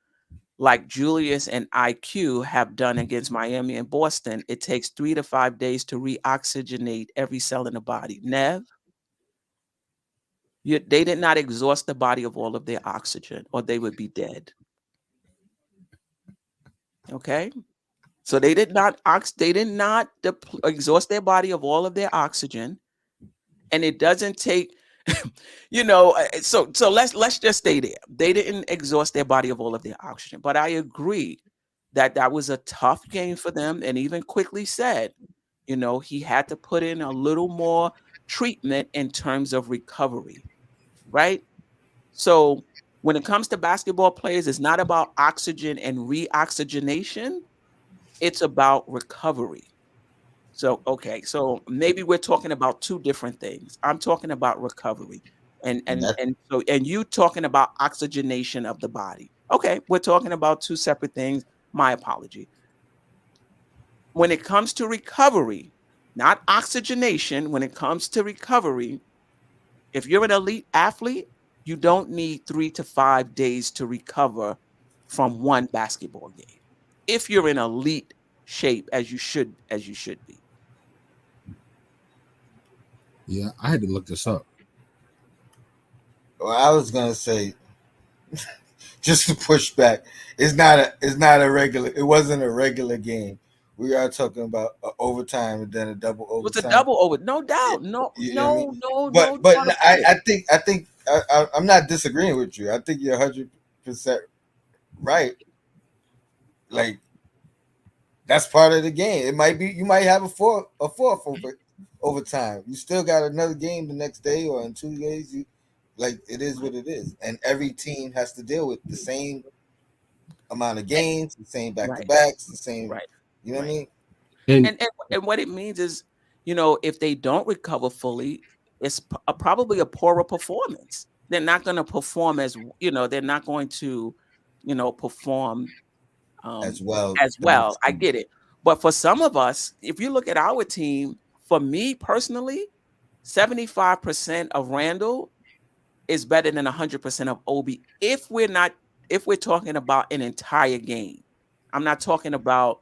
like Julius and IQ have done against Miami and Boston, it takes 3 to 5 days to reoxygenate every cell in the body. Nev, they did not exhaust the body of all of their oxygen, or they would be dead. Okay, so they did not exhaust their body of all of their oxygen, and it doesn't take. So let's just stay there. They didn't exhaust their body of all of their oxygen, but I agree that was a tough game for them, and even quickly said, he had to put in a little more treatment in terms of recovery, right? So when it comes to basketball players, it's not about oxygen and reoxygenation, it's about recovery. So, okay, so maybe we're talking about two different things. I'm talking about recovery. And And and that and so and you talking about oxygenation of the body. Okay, we're talking about two separate things. My apology. When it comes to recovery, not oxygenation, when it comes to recovery, if you're an elite athlete, you don't need 3 to 5 days to recover from one basketball game. If you're in elite shape as you should be. Yeah, I had to look this up. well, I was gonna say just to push back. It's not a regular. It wasn't a regular game. We are talking about a overtime and then a double It was a overtime. double over, no Yeah, doubt. No, you know what I mean. no, no, But no but doubt I, about it. I think I think I'm not disagreeing with you. I think you're 100% right. Like that's part of the game. It might be you might have a fourth overtime. You still got another game the next day or in 2 days. Like it is Right, what it is, and every team has to deal with the same amount of eh, games, the same back to right, backs, the same. right, You know what I right. mean? And And what it means is, if they don't recover fully, it's probably a poorer performance. They're not going to perform they're not going to, perform um, As well as the well. next I game. get it. But for some of us, if you look at our team, for me personally, 75% of Randall is better than 100% of Obi if we're talking about an entire game. I'm not talking about,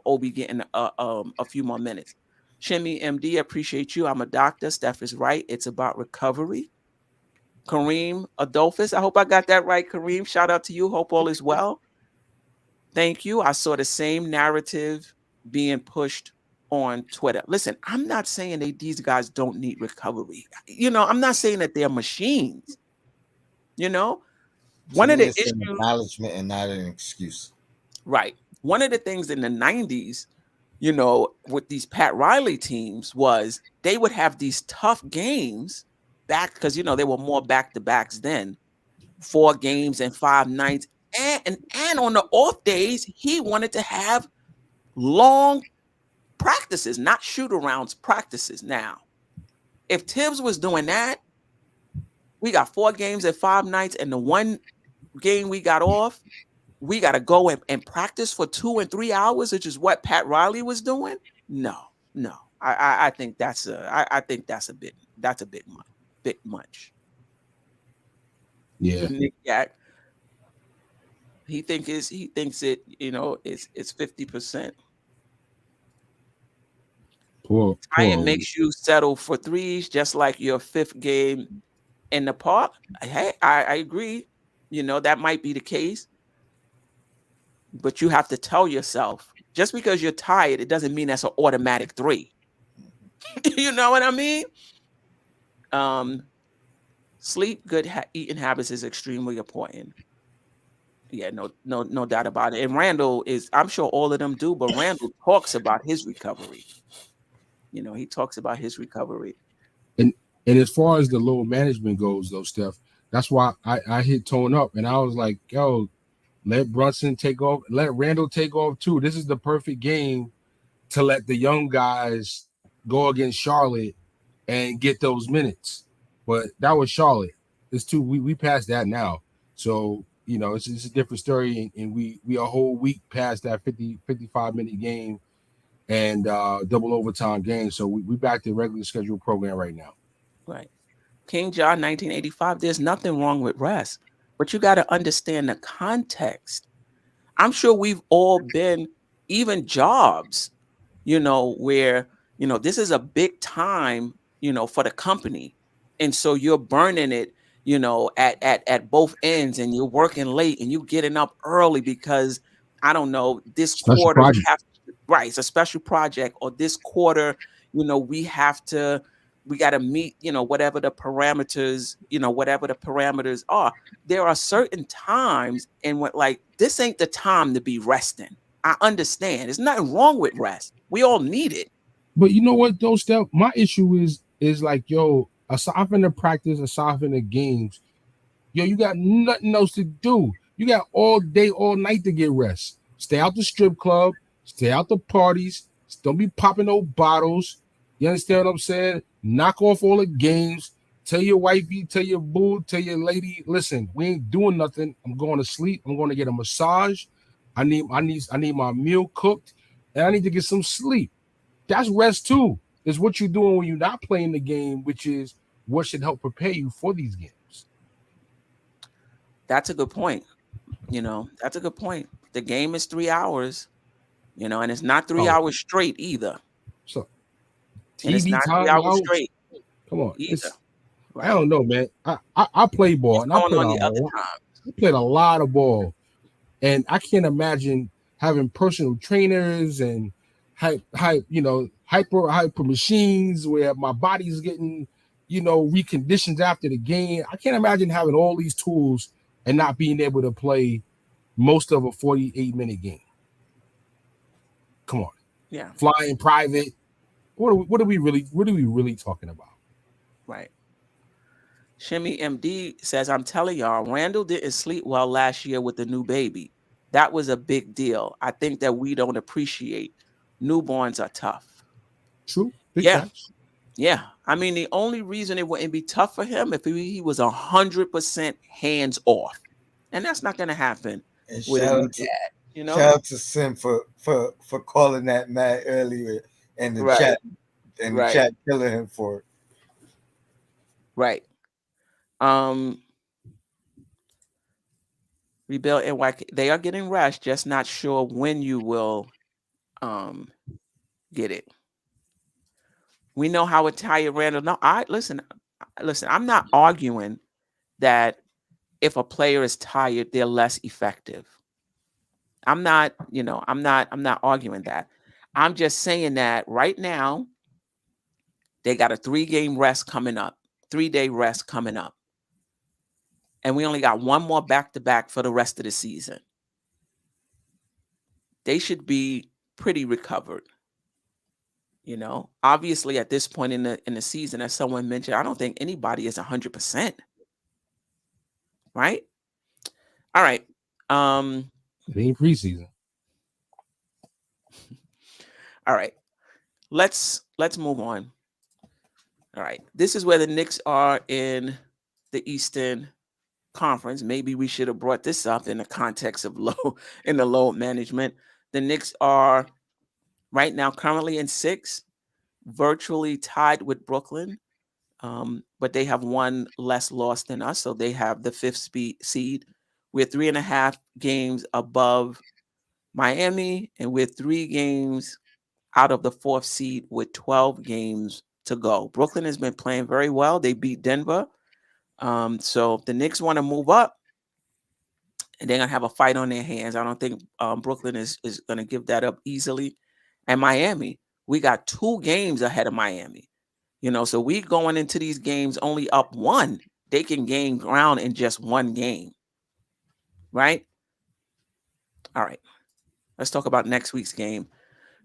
Obi getting a few more minutes. Shimmy MD, appreciate you. I'm a doctor. Steph is right. It's about recovery. Kareem Adolphus, I hope I got that right, Kareem. Shout out to you. Hope all is well. Thank you. I saw the same narrative being pushed on Twitter. Listen, I'm not saying these guys don't need recovery. I'm not saying that they're machines. You know, To one of me, the it's an issues, acknowledgement and not an excuse. right? One of the things in the 90s, with these Pat Riley teams was they would have these tough games back because, there were more back to backs then, 4 games and 5 nights. And on the off days, he wanted to have long practices, not shoot arounds, practices. Now, if Tibbs was doing that, we got 4 games and 5 nights, and the one game we got off, we got to go and practice for 2 and 3 hours, which is what Pat Riley was doing. No, no, I think that's a bit much. yeah, Nick Yak, he thinks it's 50%. poor It Obi. makes you settle for threes, just like your fifth game in the park. Hey, I agree. That might be the case, but you have to tell yourself just because you're tired, it doesn't mean that's an automatic three. You know what I mean? Um, Sleep, good eating habits is extremely important. Yeah, no doubt about it. And Randall is, I'm sure all of them do, but Randall talks about his recovery. He talks about his recovery. And as far as the load management goes, though, Steph, that's why I hit Tone up and I was like, yo, let Brunson take off, let Randall take off too. This is the perfect game to let the young guys go against Charlotte and get those minutes. But that was Charlotte. It's too we passed that now. So, it's a different story. And we a whole week past that 55-minute game and double overtime game. So we back to regular scheduled program right now. Right. King John 1985, there's nothing wrong with rest, but you got to understand the context. I'm sure we've all been, even jobs, where, this is a big time, for the company. And so you're burning it, at both ends, and you're working late and you're getting up early because I don't know, this Special quarter we project. have, right, it's a special project, or this quarter, we got to meet, whatever the parameters, whatever the parameters are. There are certain times and what, like, this ain't the time to be resting. I understand. There's nothing wrong with rest. We all need it. But you know what though, Steph? My issue is like, yo, aside from the practice, aside from the games, yo, you got nothing else to do. You got all day, all night to get rest. Stay out the strip club, stay out the parties, don't be popping no bottles. You understand what I'm saying? Knock off all the games. Tell your wifey, tell your boo, tell your lady, listen, we ain't doing nothing. I'm going to sleep. I'm going to get a massage. I need my meal cooked, and I need to get some sleep. That's rest too. Is what you're doing when you're not playing the game, which is what should help prepare you for these games. That's a good point. That's a good point. The game is 3 hours, and it's not three Oh, hours straight either. so And it's TV not 3 hours timeouts. straight Come on, either. I Right. don't know, man. I play ball It's and going on the other time. I played a lot of ball, and I can't imagine having personal trainers and hyper machines where my body's getting reconditioned after the game. I can't imagine having all these tools and not being able to play most of a 48-minute game. Come on, Yeah. flying private. What are we really talking about? Right. Shimmy MD says, I'm telling y'all, Randall didn't sleep well last year with the new baby. That was a big deal. I think that we don't appreciate. Newborns are tough. True, big Yeah. facts. Yeah. I mean, the only reason it wouldn't be tough for him if he was 100% hands off. And that's not going to happen And with a shout new out to dad, shout out to Sim for calling that Matt earlier in the Right. chat Right. killing him for it. Right. Rebuild NYK. They are getting rest, just not sure when you will get it. We know how a tired Randall. No, listen. I'm not arguing that if a player is tired, they're less effective. I'm not arguing that. I'm just saying that right now they got a 3-game rest coming up, 3-day rest coming up. And we only got one more back-to-back for the rest of the season. They should be pretty recovered. Obviously at this point in the season, as someone mentioned, I don't think anybody is 100%. Right? All right. It ain't preseason. All right. Let's move on. All right. This is where the Knicks are in the Eastern Conference. Maybe we should have brought this up in the context of load management. The Knicks are right now currently in 6th, virtually tied with Brooklyn. But they have one less loss than us, so they have the 5th seed. We're 3.5 games above Miami, and we're 3 games out of the 4th seed with 12 games to go. Brooklyn has been playing very well. They beat Denver. So if the Knicks want to move up, and they're going to have a fight on their hands. I don't think Brooklyn is going to give that up easily. And Miami, We got 2 games ahead of Miami. So we going into these games only up 1. They can gain ground in just 1 game. Right? All right. Let's talk about next week's game.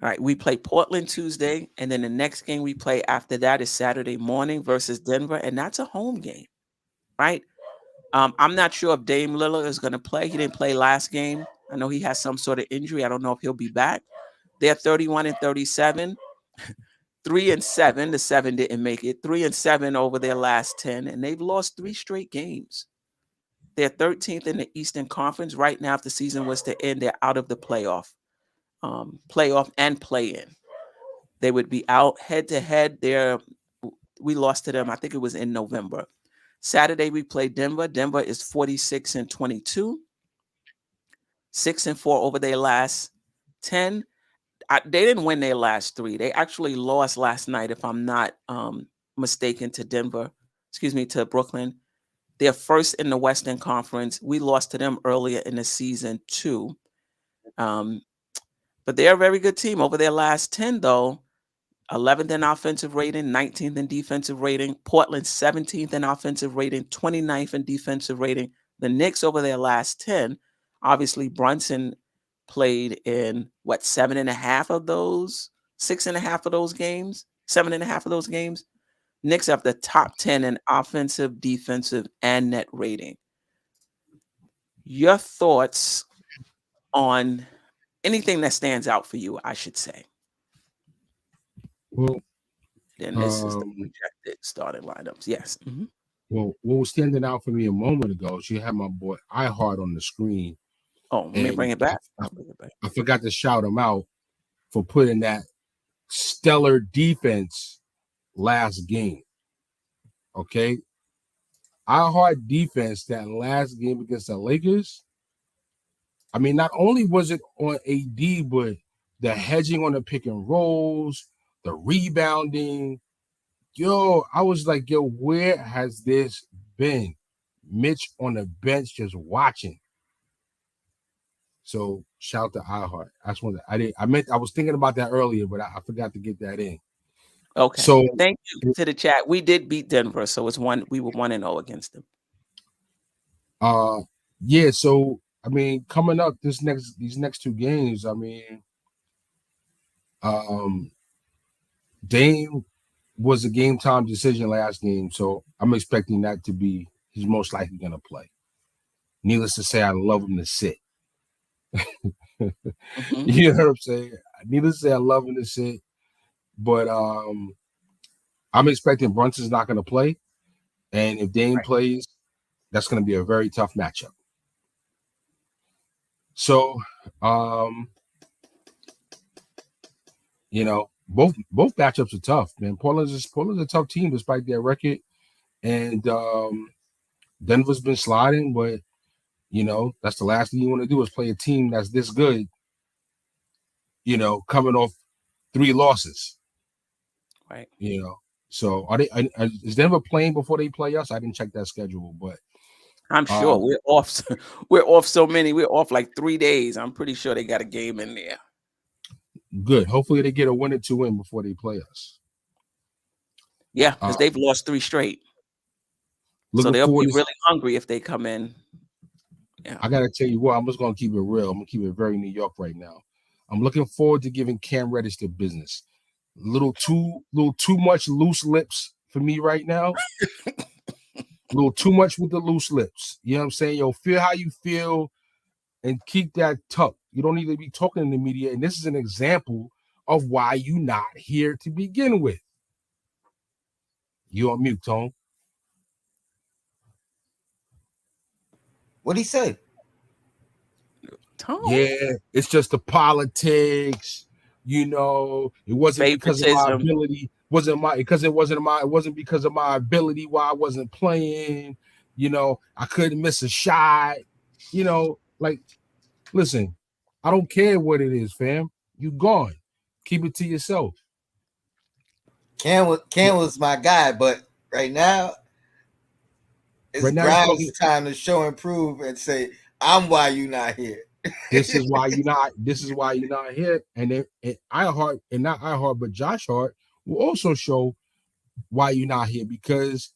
All right, we play Portland Tuesday, and then the next game we play after that is Saturday morning versus Denver, and that's a home game, right? I'm not sure if Dame Lillard is going to play. He didn't play last game. I know he has some sort of injury. I don't know if he'll be back. They're 31-37, 3-7. The 7 didn't make it. 3-7 over their last 10, and they've lost 3 straight games. They're 13th in the Eastern Conference right now. If the season was to end, they're out of the playoff and play-in. They would be out head-to-head. We lost to them, I think it was in November. Saturday, we play Denver. Denver is 46-22, 6-4 over their last 10. They didn't win their last 3. They actually lost last night, if I'm not mistaken, to Brooklyn. They're first in the Western Conference. We lost to them earlier in the season, too. But they're a very good team. Over their last 10, though, 11th in offensive rating, 19th in defensive rating. Portland 17th in offensive rating, 29th in defensive rating. The Knicks over their last 10, obviously Brunson played in 7.5 of those, 6.5 of those games, 7.5 of those games. Knicks have the top 10 in offensive, defensive, and net rating. Your thoughts on anything that stands out for you, I should say. Well, then this is the projected starting lineups. Yes. Mm-hmm. Well, what was standing out for me a moment ago is you had my boy iHeart on the screen. Oh, let me bring it back. I forgot to shout him out for putting that stellar defense last game. Okay. iHeart defense that last game against the Lakers. I mean, not only was it on AD, but the hedging on the pick and rolls, the rebounding. Yo, I was like, yo, where has this been? Mitch on the bench just watching. So shout to iHeart. I was thinking about that earlier, but I forgot to get that in. Okay. So thank you to the chat. We did beat Denver, so we were 1-0 against them. Yeah, so I mean, coming up these next 2 games, I mean, Dame was a game time decision last game, so I'm expecting that to be he's most likely gonna play. Needless to say, I love him to sit. Mm-hmm. You know what I'm saying? Needless to say, I love him to sit, but I'm expecting Brunson's not gonna play, and if Dame plays, that's gonna be a very tough matchup. So, you know, both matchups are tough, man. Portland's a tough team despite their record, and Denver's been sliding, but you know that's the last thing you want to do is play a team that's this good. You know, coming off 3 losses, right? You know, so is Denver playing before they play us? I didn't check that schedule, but I'm sure we're off. We're off so many. We're off like 3 days. I'm pretty sure they got a game in there. Good. Hopefully they get a win or 2 in before they play us. Yeah, because they've lost 3 straight. So they'll be really hungry if they come in. Yeah. I gotta tell you what, I'm just gonna keep it real. I'm gonna keep it very New York right now. I'm looking forward to giving Cam Reddish the business. Little too much loose lips for me right now. A little too much with the loose lips. You know what I'm saying? Yo, feel how you feel and keep that tucked. You don't need to be talking in the media. And this is an example of why you're not here to begin with. You on mute, Tone. What'd he say? Tone? Yeah, it's just the politics. You know, it wasn't because of my ability. It wasn't because of my ability why I wasn't playing. You know, I couldn't miss a shot. You know, like, listen, I don't care what it is, fam. You gone. Keep it to yourself. Cam was my guy, but right now it's Grimes' time to show and prove and say, I'm why you not here. This is why you're not. This is why you're not here. And then iHeart, and not iHeart, but Josh Hart will also show why you're not here. Because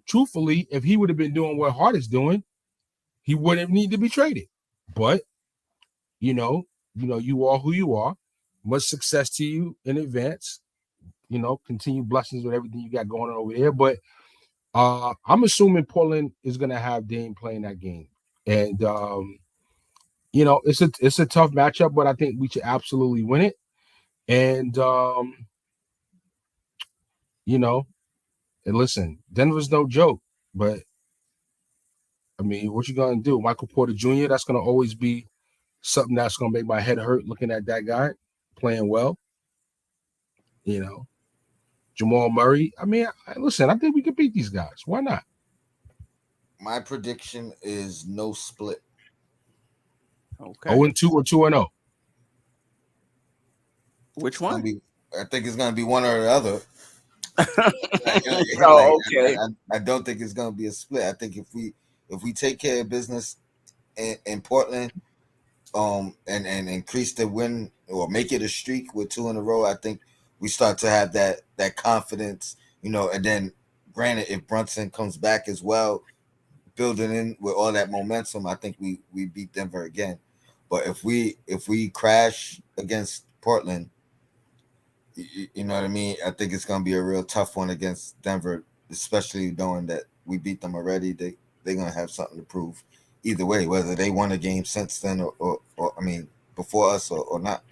truthfully, if he would have been doing what Hart is doing, he wouldn't need to be traded. But you know, you are who you are. Much success to you in advance. Continue blessings with everything you got going on over there. But I'm assuming Portland is gonna have Dame playing that game. And it's a tough matchup, but I think we should absolutely win it. And you know, and listen, Denver's no joke, but I mean, what you gonna do? Michael Porter Jr., that's gonna always be something that's gonna make my head hurt looking at that guy playing well. Jamal Murray. I mean, listen, I think we can beat these guys. Why not? My prediction is no split. Okay. 0-2 or 2-0. Which It's gonna one? be. I think it's gonna be one or the other. Like Oh, okay. I don't think it's gonna be a split. I think if we take care of business in Portland, and increase the win or make it a streak with two in a row, I think we start to have that confidence, and then granted, if Brunson comes back as well, building in with all that momentum, I think we beat Denver again. But if we crash against Portland, you know what I mean? I think it's gonna be a real tough one against Denver, especially knowing that we beat them already. They're gonna have something to prove either way, whether they won a game since then or I mean before us or not.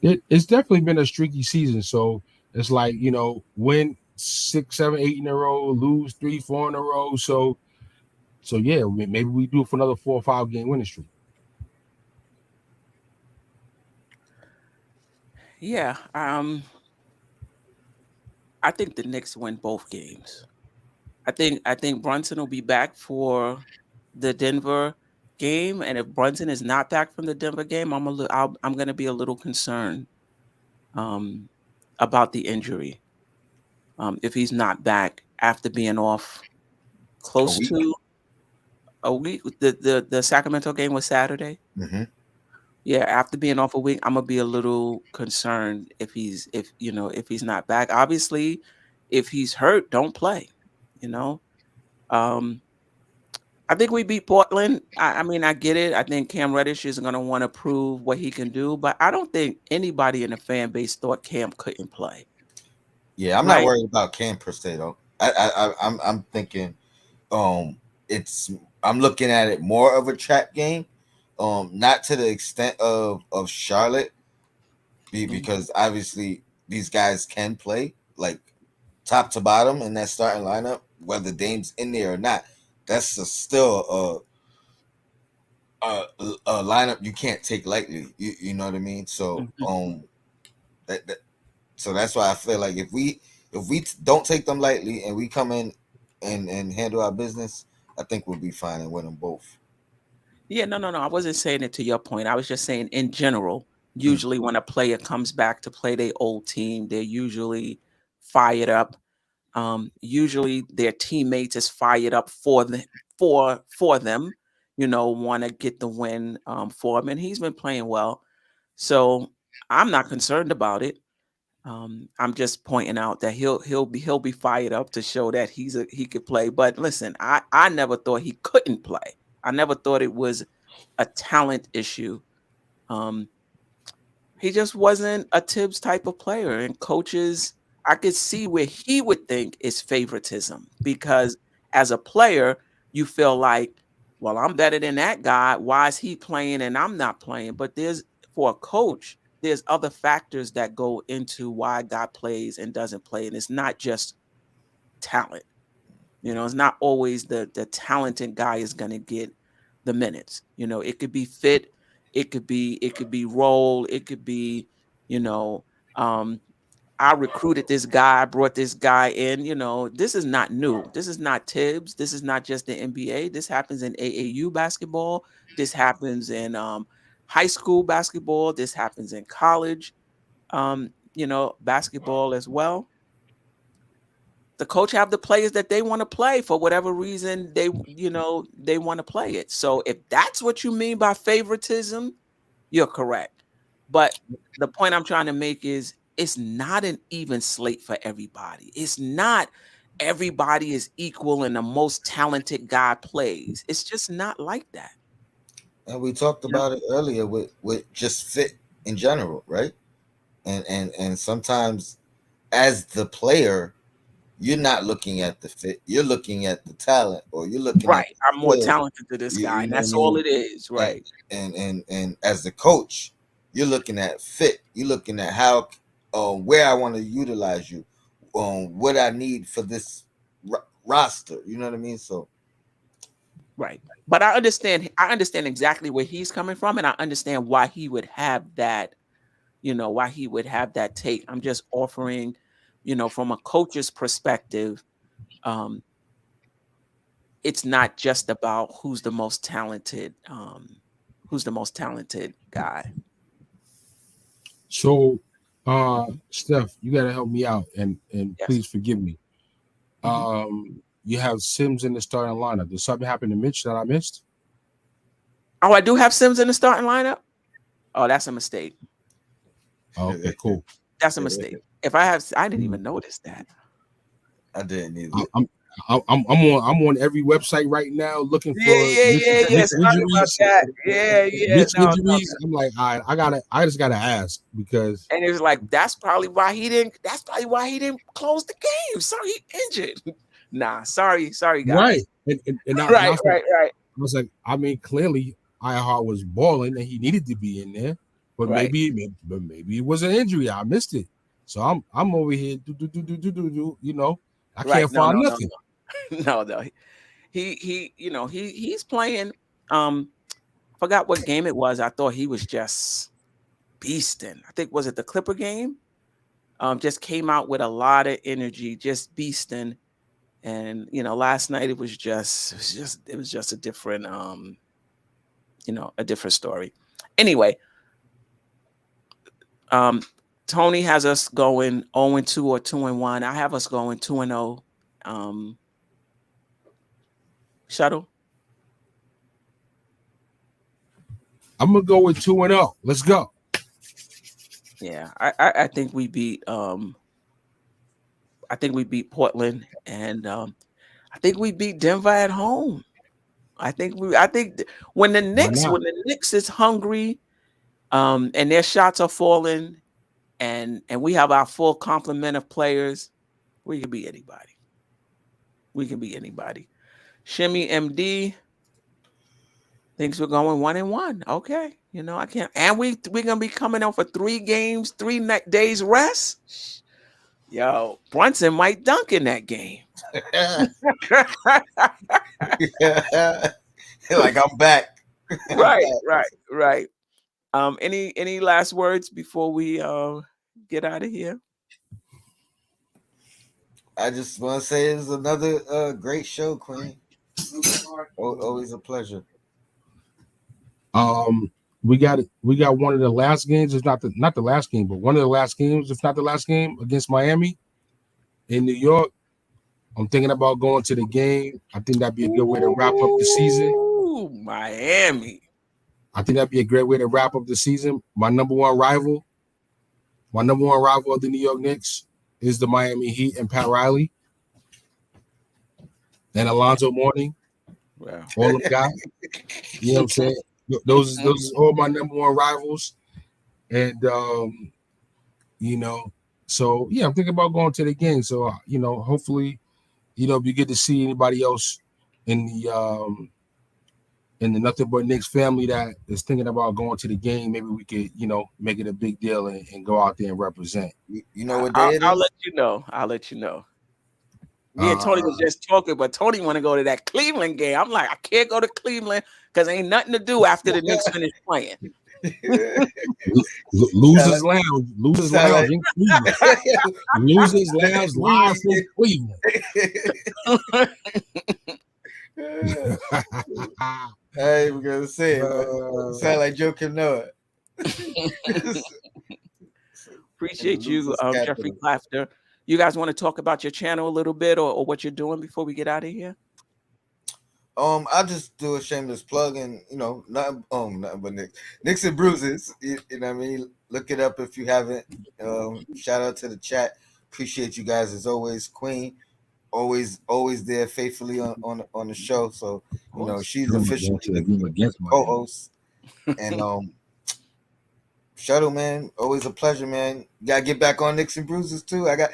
It's definitely been a streaky season. So it's like, win 6, 7, 8 in a row, lose 3, 4 in a row. So yeah, maybe we do it for another 4 or 5 game winning streak. Yeah. I think the Knicks win both games. I think Brunson will be back for the Denver game, and if Brunson is not back from the Denver game, I'm going to be a little concerned um, about the injury. If he's not back after being off A close week. to a week, the Sacramento game was Saturday. Mm-hmm. Yeah, after being off a week, I'm gonna be a little concerned if he's not back. Obviously, if he's hurt, don't play. You know, um, I think we beat Portland. I mean, I get it. I think Cam Reddish is going to want to prove what he can do, but I don't think anybody in the fan base thought Cam couldn't play. Yeah, I'm not Right? worried about Cam per se though. I'm thinking um it's I'm looking at it more of a trap game, not to the extent of Charlotte, Mhm. because obviously these guys can play like top to bottom in that starting lineup, whether Dame's in there or not. That's still a lineup you can't take lightly. You know what I mean? So Mhm. that so that's why I feel like if we don't take them lightly and we come in and handle our business, I think we'll be fine and win them both. Yeah, no. I wasn't saying it to your point. I was just saying in general, Mm. usually when a player comes back to play their old team, they're usually fired up. Usually their teammates is fired up for them, want to get the win for him. And he's been playing well. So I'm not concerned about it. I'm just pointing out that he'll be fired up to show that he could play. But listen, I never thought he couldn't play. I never thought it was a talent issue. Um, he just wasn't a Tibbs type of player. And coaches, I could see where he would think is favoritism because as a player, you feel like, well, I'm better than that guy. Why is he playing and I'm not playing? But for a coach, there's other factors that go into why a guy plays and doesn't play. And it's not just talent. It's not always the talented guy is going to get the minutes. It could be fit, it could be role, it could be, you know, um, I recruited this guy, I brought this guy in. This is not new. This is not Tibbs. This is not just the NBA. This happens in AAU basketball. This happens in high school basketball. This happens in college, basketball as well. the coach have the players that they want to play for whatever reason they want to play it. So if that's what you mean by favoritism, you're correct. But the point I'm trying to make is it's not an even slate for everybody. It's not everybody is equal and the most talented guy plays. It's just not like that. And we talked about it earlier with just fit in general, right? And sometimes as the player, you're not looking at the fit, you're looking at the talent, or you're looking right. at I'm more talented than this guy, and that's all it is, right? And as the coach, you're looking at fit. You're looking at how where I want to utilize you, what I need for this roster. You know what I mean? So right. But I understand exactly where he's coming from, and I understand why he would have that, why he would have that take. I'm just offering, from a coach's perspective, it's not just about who's the most talented guy. So, Steph, you got to help me out, and yes. Please forgive me. You have Sims in the starting lineup. Did something happen to Mitch that I missed? Oh, I do have Sims in the starting lineup. Oh, that's a mistake. Oh, okay, cool. That's a mistake. I didn't even notice that. I didn't either. I'm on every website right now looking for injuries. I'm like, I just gotta ask, because and it was like that's probably why he didn't close the game. Sorry, he injured. Nah, sorry, guys. Right. And right. I was like, I mean, clearly Iheart was balling and he needed to be in there, but maybe it was an injury. I missed it. So I'm over here I can't find nothing. No. He's playing. Forgot what game it was. I thought he was just beasting. I think, was it the Clipper game? Just came out with a lot of energy, just beasting. And last night it was just a different a different story. Anyway, Tony has us going 0-2 or 2-1. I have us going 2-0. Shuttle. I'm gonna go with 2-0. Let's go. Yeah, I think we beat Portland, and I think we beat Denver at home. I think when the Knicks is hungry, and their shots are falling, and we have our full complement of players, we can beat anybody. Shimmy MD thinks we're going 1-1. Okay, I can't, and we're gonna be coming on for 3 games, 3 days rest. Yo, Brunson might dunk in that game. Like I'm back. Right. Any last words before we get out of here? I just want to say it's another great show, Queen. Always a pleasure. We got one of the last games, if not the last game, but one of the last games, if not the last game, against Miami in New York. I'm thinking about going to the game. I think that'd be a good way to wrap up the season. Ooh, Miami. I think that'd be a great way to wrap up the season. My number one rival of the New York Knicks is the Miami Heat and Pat Riley and Alonzo Mourning. Wow. All of them guys. You know what I'm saying? Those are all my number one rivals. And so yeah, I'm thinking about going to the game. So hopefully, if you get to see anybody else in the Nothing But Knicks family that is thinking about going to the game, maybe we could, make it a big deal and go out there and represent. You know what day it is? I'll let you know. Me and Tony was just talking, but Tony want to go to that Cleveland game. I'm like, I can't go to Cleveland because ain't nothing to do after the Knicks finish playing. Losers Lounge in Cleveland. Losers Lounge live from Cleveland. I ain't gonna say it. Sound like Joe Noah. Appreciate you, Jeffrey Clafter. You guys want to talk about your channel a little bit or what you're doing before we get out of here? I'll just do a shameless plug, and nothing but Knicks and Bruises. You know what I mean? Look it up if you haven't. Shout out to the chat. Appreciate you guys as always. Queen, always there faithfully on the show. So she's officially the co-host. And Shuttle, man, always a pleasure, man. You gotta get back on Knicks and Bruises too. I got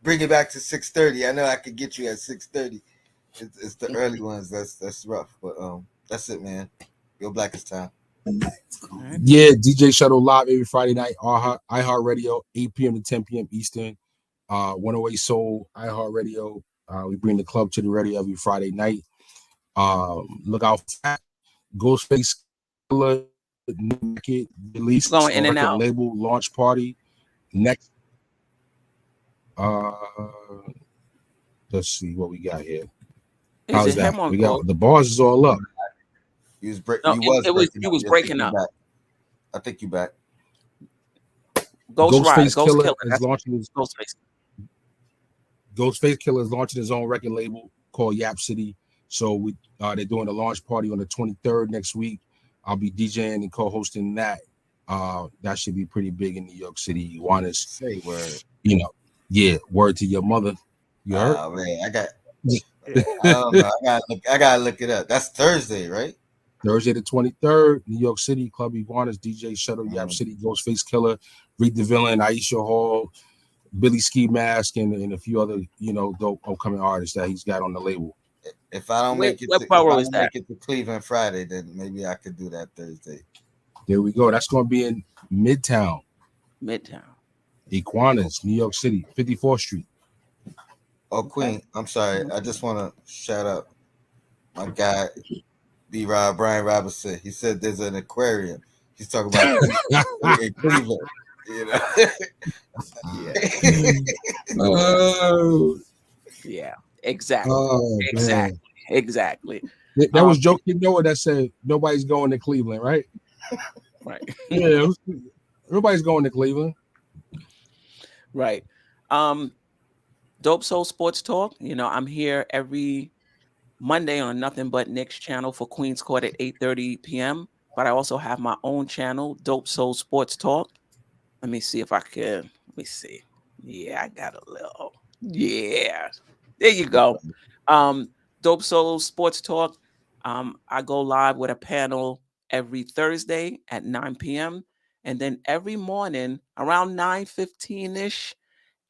bring it back to 6:30. I know I could get you at 6:30. It's the early ones that's rough, but that's it, man. Your Blackest time. Yeah, DJ Shuttle live every Friday night. iHeartRadio, 8 p.m. to 10 p.m. Eastern. 108 Soul, iHeartRadio. We bring the club to the radio every Friday night. Look out for Ghostface Killer new record release, going in and out. Label launch party next. Let's see what we got here. How's that? We got the bars is all up. You was breaking up. I think you back. Ghostface Killer is launching his Ghostface Killer is launching his own record label called Yap City. So they're doing a launch party on the 23rd next week. I'll be DJing and co-hosting that. That should be pretty big in New York City. You want to say word? Yeah, word to your mother. You heard? Oh man, I don't know. I gotta look it up. That's Thursday, right? Thursday the 23rd, New York City, Club Iguanas, DJ Shuttle, Yap City, Ghostface Killer, Reed the Villain, Aisha Hall, Billy Ski Mask, and a few other dope upcoming artists that he's got on the label. If I don't make it to Cleveland Friday, then maybe I could do that Thursday. There we go. That's going to be in Midtown. Iguanas, New York City, 54th Street. Oh, Queen, I'm sorry. I just want to shout out my guy, B-Rob, Brian Robinson. He said there's an aquarium. He's talking about in Cleveland. Yeah, exactly. Exactly. That was Joe Noah that said nobody's going to Cleveland, right? Right. Yeah, nobody's going to Cleveland. Right. Dope Soul Sports Talk. I'm here every Monday on Nothing But Knicks channel for Queens Court at 8:30 p.m. But I also have my own channel, Dope Soul Sports Talk. Let me see if I can. Let me see. Yeah, I got a little. Yeah. There you go. Dope Soul Sports Talk. I go live with a panel every Thursday at 9 p.m. And then every morning around 9:15-ish,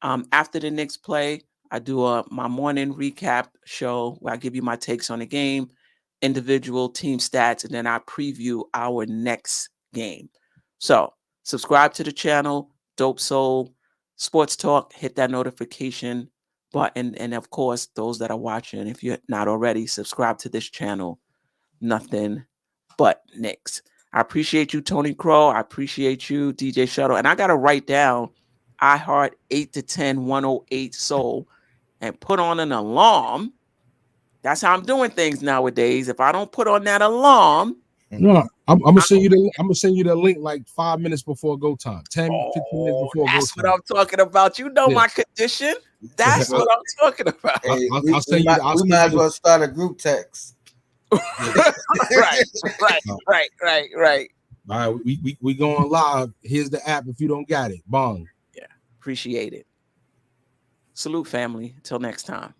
after the Knicks play, I do my morning recap show where I give you my takes on the game, individual team stats, and then I preview our next game. So subscribe to the channel, Dope Soul Sports Talk. Hit that notification button. And of course, those that are watching, if you're not already, subscribe to this channel, Nothing But Knicks. I appreciate you, Tony Crow. I appreciate you, DJ Shuttle. And I got to write down iHeart 8 to 10 108 Soul and put on an alarm. That's how I'm doing things nowadays. If I don't put on that alarm, no, I'm gonna send you the link like 5 minutes before go time. 10, 15 minutes before go time. That's what I'm talking about. My condition. That's what I'm talking about. Hey, I'll send you. We might as well start a group text. Right. All right, we going live. Here's the app. If you don't got it, bong. Yeah, appreciate it. Salute, family. Till next time.